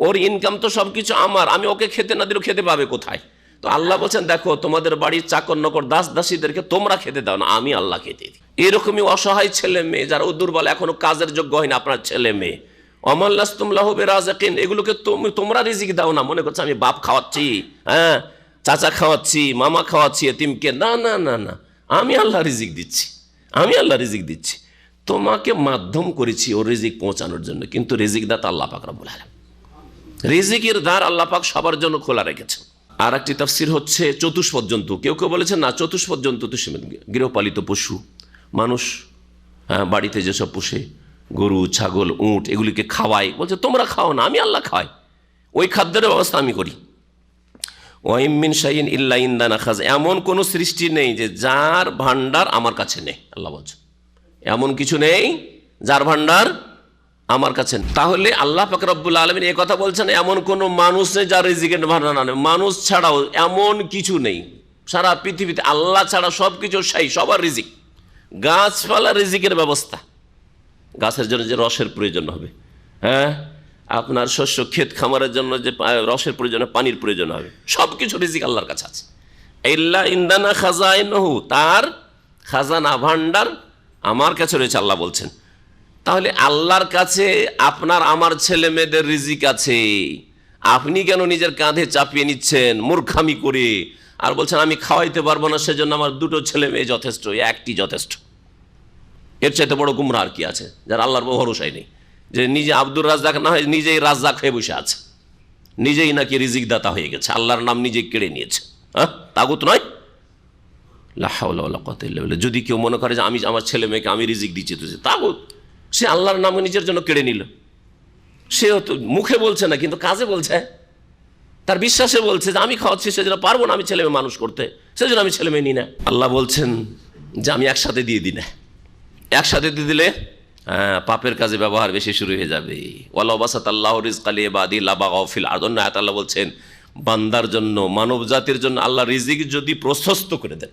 ওর ইনকাম তো সব কিছু আমার, আমি ওকে খেতে না দিলেও খেতে পাবে কোথায়? তো আল্লাহ বলছেন দেখো তোমাদের বাড়ির চাকর নকর দাস দাসীদেরকে তোমরা খেতে দাও না, আমি আল্লাহ খেতে দিই। এরকমই অসহায় ছেলে মেয়ে যারা দুর্বল, এখনো কাজের যোগ্য হয় না, আপনার ছেলে মেয়ে, আমাল্লাস্তুম লাহু বিরাজিকিন, এগুলোকে তোমরা রিজিক দাও না। মনে করছে আমি বাপ খাওয়াচ্ছি, হ্যাঁ, চাচা খাওয়াচ্ছি, মামা খাওয়াচ্ছি এতিমকে, না না না না, আমি আল্লাহ রিজিক দিচ্ছি, আমি আল্লাহ রিজিক দিচ্ছি। তোমাকে মাধ্যম করেছি ওর রিজিক পৌঁছানোর জন্য, কিন্তু রিজিক দাতা আল্লাহ পাক রব্বুল আলামিন। রিজিকের দ্বার আল্লাহ পাক সবার জন্য খোলা রেখেছেন। আর একটি তাফসীর হচ্ছে চতুষ্পদ জন্তু। কেউ কেউ বলেছেন না, চতুষ্পদ জন্তু তো গৃহপালিত পশু, মানুষ বাড়িতে যেসব পোষে, গরু, ছাগল, উট, এগুলিকে খাওয়াই, বলছে তোমরা খাও না, আমি আল্লাহ খাওয়াই, ওই খাদ্যের ব্যবস্থা আমি করি। ওয়াইম মিন শাইইন ইল্লা ইনদানা খাজ, এমন কোন সৃষ্টি নেই যে যার ভান্ডার আমার কাছে নেই। আল্লাহ বলছেন এমন কিছু নেই যার ভান্ডার আমার কাছে। তাহলে আল্লাহ পাক রব্বুল আলামিন এই কথা বলছেন এমন কোন মানুষ নেই যার রিজিকের ভান্ডার না নেই। মানুষ ছাড়াও এমন কিছু নেই সারা পৃথিবীতে, আল্লাহ ছাড়া সব কিছু সেই, সবার রিজিক। গাছপালা রিজিকের ব্যবস্থা, গাছের জন্য যে রসের প্রয়োজন হবে, হ্যাঁ, আপনার শস্য ক্ষেত খামারের জন্য যে রসের প্রয়োজন, পানির প্রয়োজন হবে, সব কিছু রিজিক আল্লাহর কাছে আছে। ইল্লা ইনদানা খাজাইনহু, তার খাজানা ভান্ডার আমার কাছে রয়েছে, আল্লাহ বলছেন। তাহলে আল্লাহর কাছে আপনার আমার ছেলে মেয়েদের রিজিক আছে, আপনি কেন নিজের কাঁধে চাপিয়ে নিচ্ছেন মূর্খামি করে, আর বলছেন আমি খাওয়াইতে পারবো না, সেজন্য আমার 2টো ছেলে মেয়ে যথেষ্ট, একটি যথেষ্ট। এর চাইতে বড় গুমরা আর কি আছে, যার আল্লাহর ভরসাই নেই, যে নিজে আব্দুর রাজ্জাক না হয় নিজেই রাজ্জাক হয়ে বসে আছে, নিজেই নাকি রিজিক দাতা হয়ে গেছে, আল্লাহর নাম নিজে কেড়ে নিয়েছে। হ্যাঁ, তাগুত নয়, লা হাওলা ওয়ালা কুওয়াতা ইল্লা বিল্লাহ। যদি কেউ মনে করে যে আমি আমার ছেলে মেয়েকে আমি রিজিক দিচ্ছি, তো তাগুত, সে আল্লাহর নামে নিজের জন্য কেড়ে নিল। সেও তো মুখে বলছে না, কিন্তু কাজে বলছে, তার বিশ্বাসে বলছে যে আমি খাওয়াচ্ছি, সেজন্য পারবো না আমি ছেলে মেয়ে মানুষ করতে, সেজন্য আমি ছেলে মেয়ে নিই না। আল্লাহ বলছেন যে আমি একসাথে দিয়ে দিই না, একসাথে দিয়ে দিলে পাপের কাজে ব্যবহার বেশি শুরু হয়ে যাবে। ওয়ালাউ বাসাতাল্লাহু রিজকা লিইবাদি লাবাগাউ ফিল আরদ। অন্য আয়াতে আল্লাহ বলছেন বান্দার জন্য, মানব জাতির জন্য আল্লাহ রিজিক যদি প্রশস্ত করে দেন,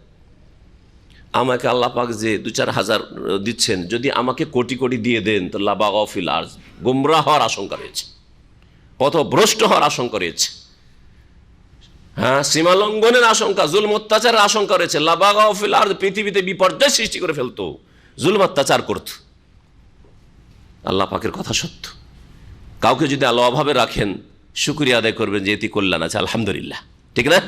আমাকে আল্লাহ পাক যে 2-4 হাজার দিচ্ছেন, যদি আমাকে কোটি কোটি দিয়ে দেন, তো লাবাগাউ ফিল আরদ, গোমরাহ হওয়ার আশঙ্কা রয়েছে, পথভ্রষ্ট হওয়ার আশঙ্কা রয়েছে, সীমা লঙ্ঘনের আশঙ্কা, জুলম অত্যাচারের আশঙ্কা রয়েছে। লাবাগাউ ফিল আরদ, পৃথিবীতে বিপর্যয় সৃষ্টি করে ফেলতো, জুলম অত্যাচার করত। আল্লাহ পাকের কথা সত্য। কাউকে যদি আল্লাহ অভাবে রাখেন, শুকরিয়া আদায় করবেন যে এটি কল্যাণ আছে, আলহামদুলিল্লাহ, ঠিক না?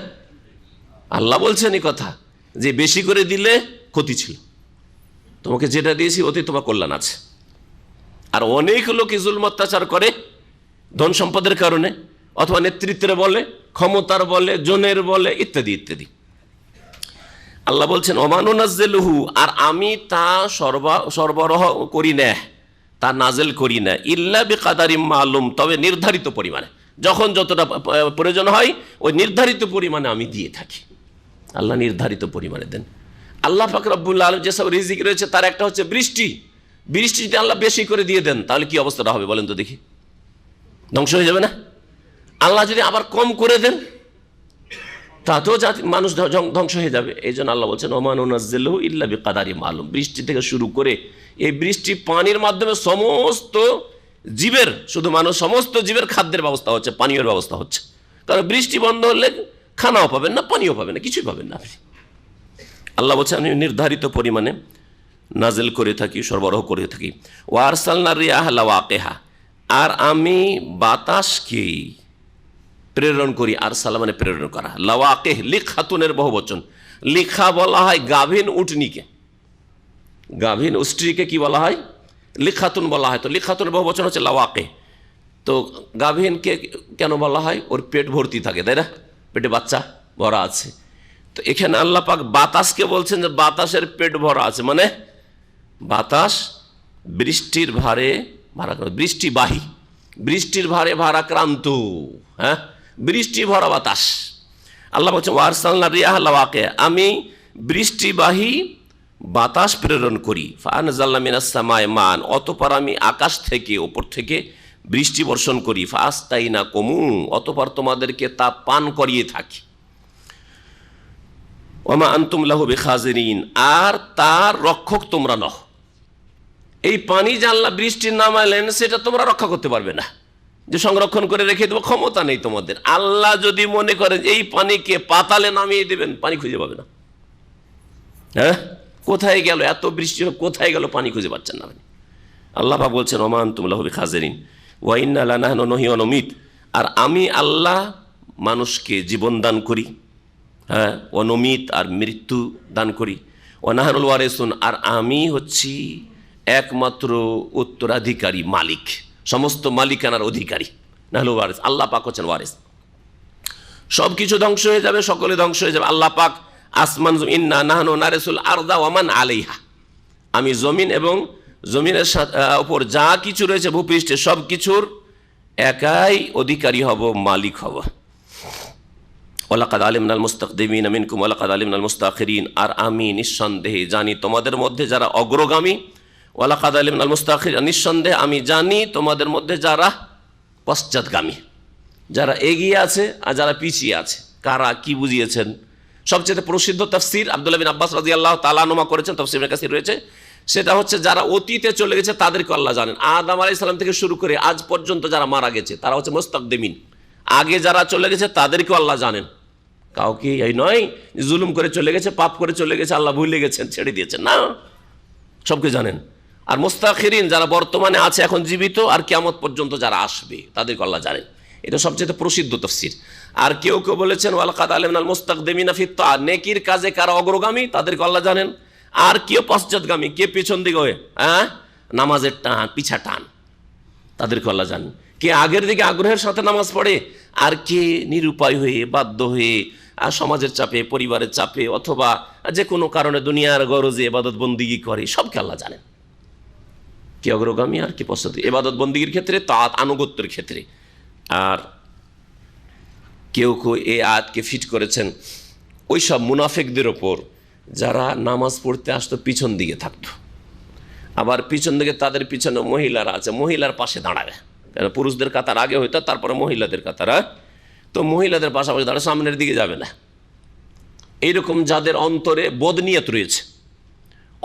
আল্লাহ বলছেন এই কথা যে বেশি করে দিলে ক্ষতি ছিল, তোমাকে যেটা দিয়েছি ওতে তোমার কল্যাণ আছে। আর অনেক লোক জুলম অত্যাচার করে ধন সম্পদের কারণে, অথবা নেতৃত্বের বলে, ক্ষমতার বলে, জনের বলে, ইত্যাদি ইত্যাদি। আল্লাহ বলছেন ওমানুনাজ্জিলুহু, আর আমি তা সরবরাহ করি না, তা নাজেল করি না, ইল্লা বিকাদারিম মালুম, তবে নির্ধারিত পরিমাণে, যখন যতটা প্রয়োজন হয় ওই নির্ধারিত পরিমাণে আমি দিয়ে থাকি। আল্লাহ নির্ধারিত পরিমাণে দেন। আল্লাহ পাক রব্বুল আলামিন যেসব রিজিক রয়েছে তার একটা হচ্ছে বৃষ্টি। বৃষ্টি যদি আল্লাহ বেশি করে দিয়ে দেন, তাহলে কি অবস্থাটা হবে বলেন তো দেখি? ধ্বংস হয়ে যাবে না? আল্লাহ যদি আবার কম করে দেন, তাতেও মানুষ ধ্বংস হয়ে যাবে। এই জন্য আল্লাহ বলছেন ওমানুনাজ্জিলুহু ইল্লা বিকাদারিম মালুম। বৃষ্টি থেকে শুরু করে এই বৃষ্টি পানির মাধ্যমে সমস্ত জীবের, শুধু মানুষ, সমস্ত জীবের খাদ্যের ব্যবস্থা হচ্ছে, পানীয়ের ব্যবস্থা হচ্ছে। কারণ বৃষ্টি বন্ধ হলে খানাও পাবেন না, পানিও পাবেন না, কিছুই পাবেন না আপনি। আল্লাহ বলছেন আমি নির্ধারিত পরিমাণে নাজেল করে থাকি, সরবরাহ করে থাকি। ওয়া আরসালনা রিয়াহা লাওয়াকিহা, আর আমি বাতাসকে প্রেরণ করি। আরসালা মানে প্রেরণ করা, লাওয়াকিহ লিখাতুনের বহুবচন। লিখা বলা হয় গাভীন উটনিকে, গাভীন স্ত্রীকে কি বলা হয়? লিখাতুন বলা হয়। তো লিখাতুনের বহুবচন হচ্ছে লাওয়াকিহ। তো গাভীনকে কেন বলা হয়? ওর পেট ভর্তি থাকে, তাই না? পেটে বাচ্চা ভরা আছে। তো এখানে আল্লাহ পাক বাতাসকে বলছেন যে বাতাসের পেট ভরা আছে, মানে বাতাস বৃষ্টির ভারে ভাড়া, বৃষ্টিবাহী, বৃষ্টির ভারে ভারাক্রান্ত, বৃষ্টি ভরা বাতাস। আল্লাহ বলছেন ওয়া আরসালনা রিয়াহা লাওয়াকিহ, আমি বৃষ্টিবাহী বাতাস প্রেরণ করি। ফাআনজালনা মিনাস সামাই মান, অতঃপর আমি আকাশ থেকে, ওপর থেকে বৃষ্টি বর্ষণ করি। ফাআসতাইনাকুম, অতঃপর তোমাদেরকে তা পান করিয়ে থাকি। ওয়ামা আনতুম লাহু বিখাজিরিন, আর তার রক্ষক তোমরা নও। এই পানি যে আল্লাহ বৃষ্টির নামালেন, সেটা তোমরা রক্ষা করতে পারবে না, যে সংরক্ষণ করে রেখে দেবো, ক্ষমতা নেই তোমাদের। আল্লাহ যদি মনে করেন এই পানিকে পাতালে নামিয়ে দেবেন, পানি খুঁজে পাবে না। কোথায় গেল এত বৃষ্টি, কোথায় গেল পানি খুঁজে পাচ্ছেন না। আল্লাহ পাক বলছেন ওমা আনতুম লাহু বিখাজিরিন ওয়া ইন্না লানাহনু নুহয়ি ওয়া নুমীত, আর আমি আল্লাহ মানুষকে জীবন দান করি, ওয়া নুমীত, আর মৃত্যু দান করি। ওয়া নাহনুল ওয়ারিসুন, আর আমি হচ্ছি একমাত্র উত্তরাধিকারী, মালিক, সমস্ত মালিকানার অধিকারী। নাহনুল ওয়ারিস, আল্লাহ পাক হচ্ছেন ওয়ারিস। সব কিছু ধ্বংস হয়ে যাবে, সকলে ধ্বংস হয়ে যাবে। আল্লাহ পাক আসমান, ইন্না নাহনু নারিসুল আরদা ওয়া মান আলাইহা, আমি জমিন এবং জমিনের উপর যা কিছু রয়েছে ভূপৃষ্ঠে সব কিছুর একাই অধিকারী হব, মালিক হব। ওয়ালাকাদ আলিমনাল মুস্তাকদিমিনা মিনকুম ওয়ালাকাদ আলিমনাল মুস্তাখিরিন, আর আমি নিঃসন্দেহে জানি তোমাদের মধ্যে যারা অগ্রগামী। ওয়ালাকাদ আলিমনাল মুস্তাখিরিন, নিঃসন্দেহে আমি জানি তোমাদের মধ্যে যারা পশ্চাৎগামী, যারা এগিয়ে আছে আর যারা পিছিয়ে আছে। কারা, কি বুঝিয়েছেন? সবচেয়ে প্রসিদ্ধ তাফসীর আব্দুল্লাহ বিন আব্বাস রাদিয়াল্লাহু তাআলা আনহুমা করেছেন, তাফসীর ইবনে কাসির রয়েছে। সেটা হচ্ছে যারা অতীতে চলে গেছে তাদেরকে আল্লাহ জানেন। আদম আলাইহিস সালাম থেকে শুরু করে আজ পর্যন্ত যারা মারা গেছে তারা হচ্ছে মুস্তাকদিমিন, আগে যারা চলে গেছে তাদেরকেও আল্লাহ জানেন। কাউকে এই নয় জুলুম করে চলে গেছে, পাপ করে চলে গেছে, আল্লাহ ভুলে গেছেন, ছেড়ে দিয়েছেন, না, সবকে জানেন। আর মুস্তাখিরিন, যারা বর্তমানে আছে এখন জীবিত, আর কিয়ামত পর্যন্ত যারা আসবে তাদেরকে আল্লাহ জানেন। এটা সবচেয়ে প্রসিদ্ধ তাফসীর। আর কেউ কেউ বলেছেন ওয়ালাকাদ আলিমনাল মুস্তাকদিমিনা ফিত তাআত, নেকির কাজে কারা অগ্রগামী তাদেরকে আল্লাহ জানেন। আর কেউ পশ্চাৎগামী, কে পেছন দিকে হয়ে নামাজের টান, পিছা টান, তাদেরকে আল্লাহ জানেন। কে আগের দিকে আগ্রহের সাথে নামাজ পড়ে, আর কে নিরুপায় হয়ে, বাধ্য হয়ে, সমাজের চাপে, পরিবারের চাপে, অথবা যে কোনো কারণে দুনিয়ার গরজে ইবাদত বন্দিগি করে, সবকে আল্লাহ জানেন কি অগ্রগামী আর কি পশ্চাৎ, ইবাদত বন্দিগির ক্ষেত্রে, তাআত আনুগত্যের ক্ষেত্রে। আর কেউ কেউ এই আয়াতকে ফিট করেছেন ওই সব মুনাফিকদের ওপর যারা নামাজ পড়তে আসতো পিছন দিকে থাকতো, আবার পিছন দিকে তাদের পিছনে মহিলারা আছে, মহিলার পাশে দাঁড়াবে, পুরুষদের কাতার আগে হইতো, তারপরে মহিলাদের কাতার, তো মহিলাদের পাশাপাশি দাঁড়ায়, সামনের দিকে যাবে না। এইরকম যাদের অন্তরে বদনিয়ত রয়েছে,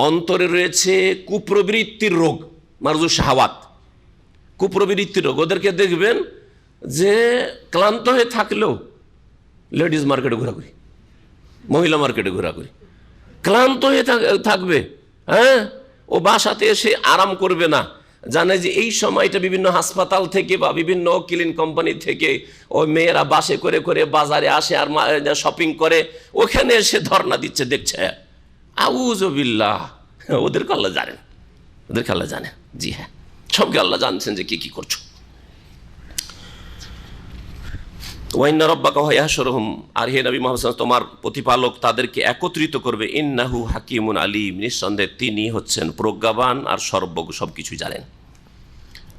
অন্তরে রয়েছে কুপ্রবৃত্তির রোগ, মারজু শাহওয়াত, কুপ্রবৃত্তির রোগ, ওদেরকে দেখবেন যে ক্লান্ত হয়ে থাকলেও লেডিস মার্কেটে ঘোরাঘুরি, মহিলা মার্কেটে ঘোরাঘুরি, ক্লান্ত হয়ে থাকবে, হ্যাঁ, ও বাসাতে এসে আরাম করবে না, জানে যে এই সময়টা বিভিন্ন হাসপাতাল থেকে বা বিভিন্ন ক্লিন কোম্পানি থেকে ওই মেয়েরা বাসে করে করে বাজারে আসে আর শপিং করে, ওখানে এসে ধর্ণা দিচ্ছে, দেখছে। আউযুবিল্লাহ, ওদেরকে আল্লাহ জানেন, ওদেরকে আল্লাহ জানেন, জি হ্যাঁ, সবকে আল্লাহ জানছেন যে কি কি করছো। ওয়াইন্না রব্বাকা ইয়াহশুরুহুম, আর হে নবী মুহাম্মদ সাল্লাল্লাহু আলাইহি ওয়াসাল্লাম, তোমার প্রতিপালক তাদেরকে একত্রিত করবে। ইন্নাহু হাকিমুন আলিম, নিঃসন্দেহে তিনি হচ্ছেন প্রজ্ঞাবান আর সর্বজ্ঞ, সব কিছুই জানেন।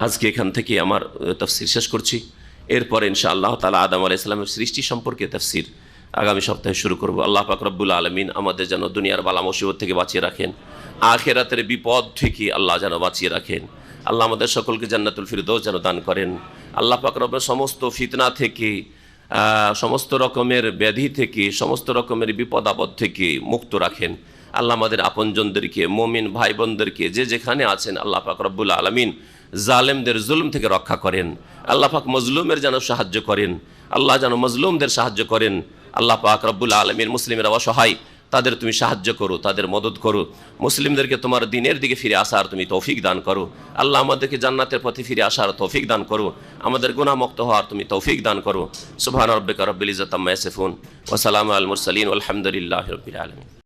আজকে এখান থেকে আমার তাফসীর শেষ করছি। এরপরে ইনশাআল্লাহ তাআলা আদম আলাইহিস সালামের সৃষ্টি সম্পর্কে তাফসীর আগামী সপ্তাহে শুরু করব। আল্লাহ পাক রব্বুল আলামিন আমাদের যেন দুনিয়ার বালা মুসিবত থেকে বাঁচিয়ে রাখেন, আখিরাতের বিপদ থেকে আল্লাহ যেন বাঁচিয়ে রাখেন। আল্লাহ আমাদের সকলকে জান্নাতুল ফিরদৌস যেন দান করেন। আল্লাহ পাক রব্বের সমস্ত ফিতনা থেকে, সমস্ত রকমের ব্যাধি থেকে, সমস্ত রকমের বিপদ আপদ থেকে মুক্ত রাখেন। আল্লাহ আমাদের আপনজনদেরকে, মুমিন ভাই বোনদেরকে যে যেখানে আছেন আল্লাহ পাক রব্বুল আলামিন জালেমদের জুলুম থেকে রক্ষা করেন। আল্লাহ পাক মজলুমের যেন সাহায্য করেন, আল্লাহ যেন মজলুমদের সাহায্য করেন। আল্লাহ পাক রব্বুল আলামিন মুসলিমেরা অসহায়, তাদের তুমি সাহায্য করো, তাদের মদত করো। মুসলিমদেরকে তোমার দিনের দিকে ফিরে আসার তুমি তৌফিক দান করো। আল্লাহ আমাদেরকে জান্নাতের পথে ফিরে আসার তৌফিক দান করো, আমাদের গুনাহমুক্ত হওয়ার তুমি তৌফিক দান করো। সুবহান রাব্বিকা রাব্বিল ইজ্জাতি আম্মা ইয়াসিফুন ওয়া সালামুন আলাল মুরসালিন ওয়াল হামদুলিল্লাহি রাব্বিল আলামিন।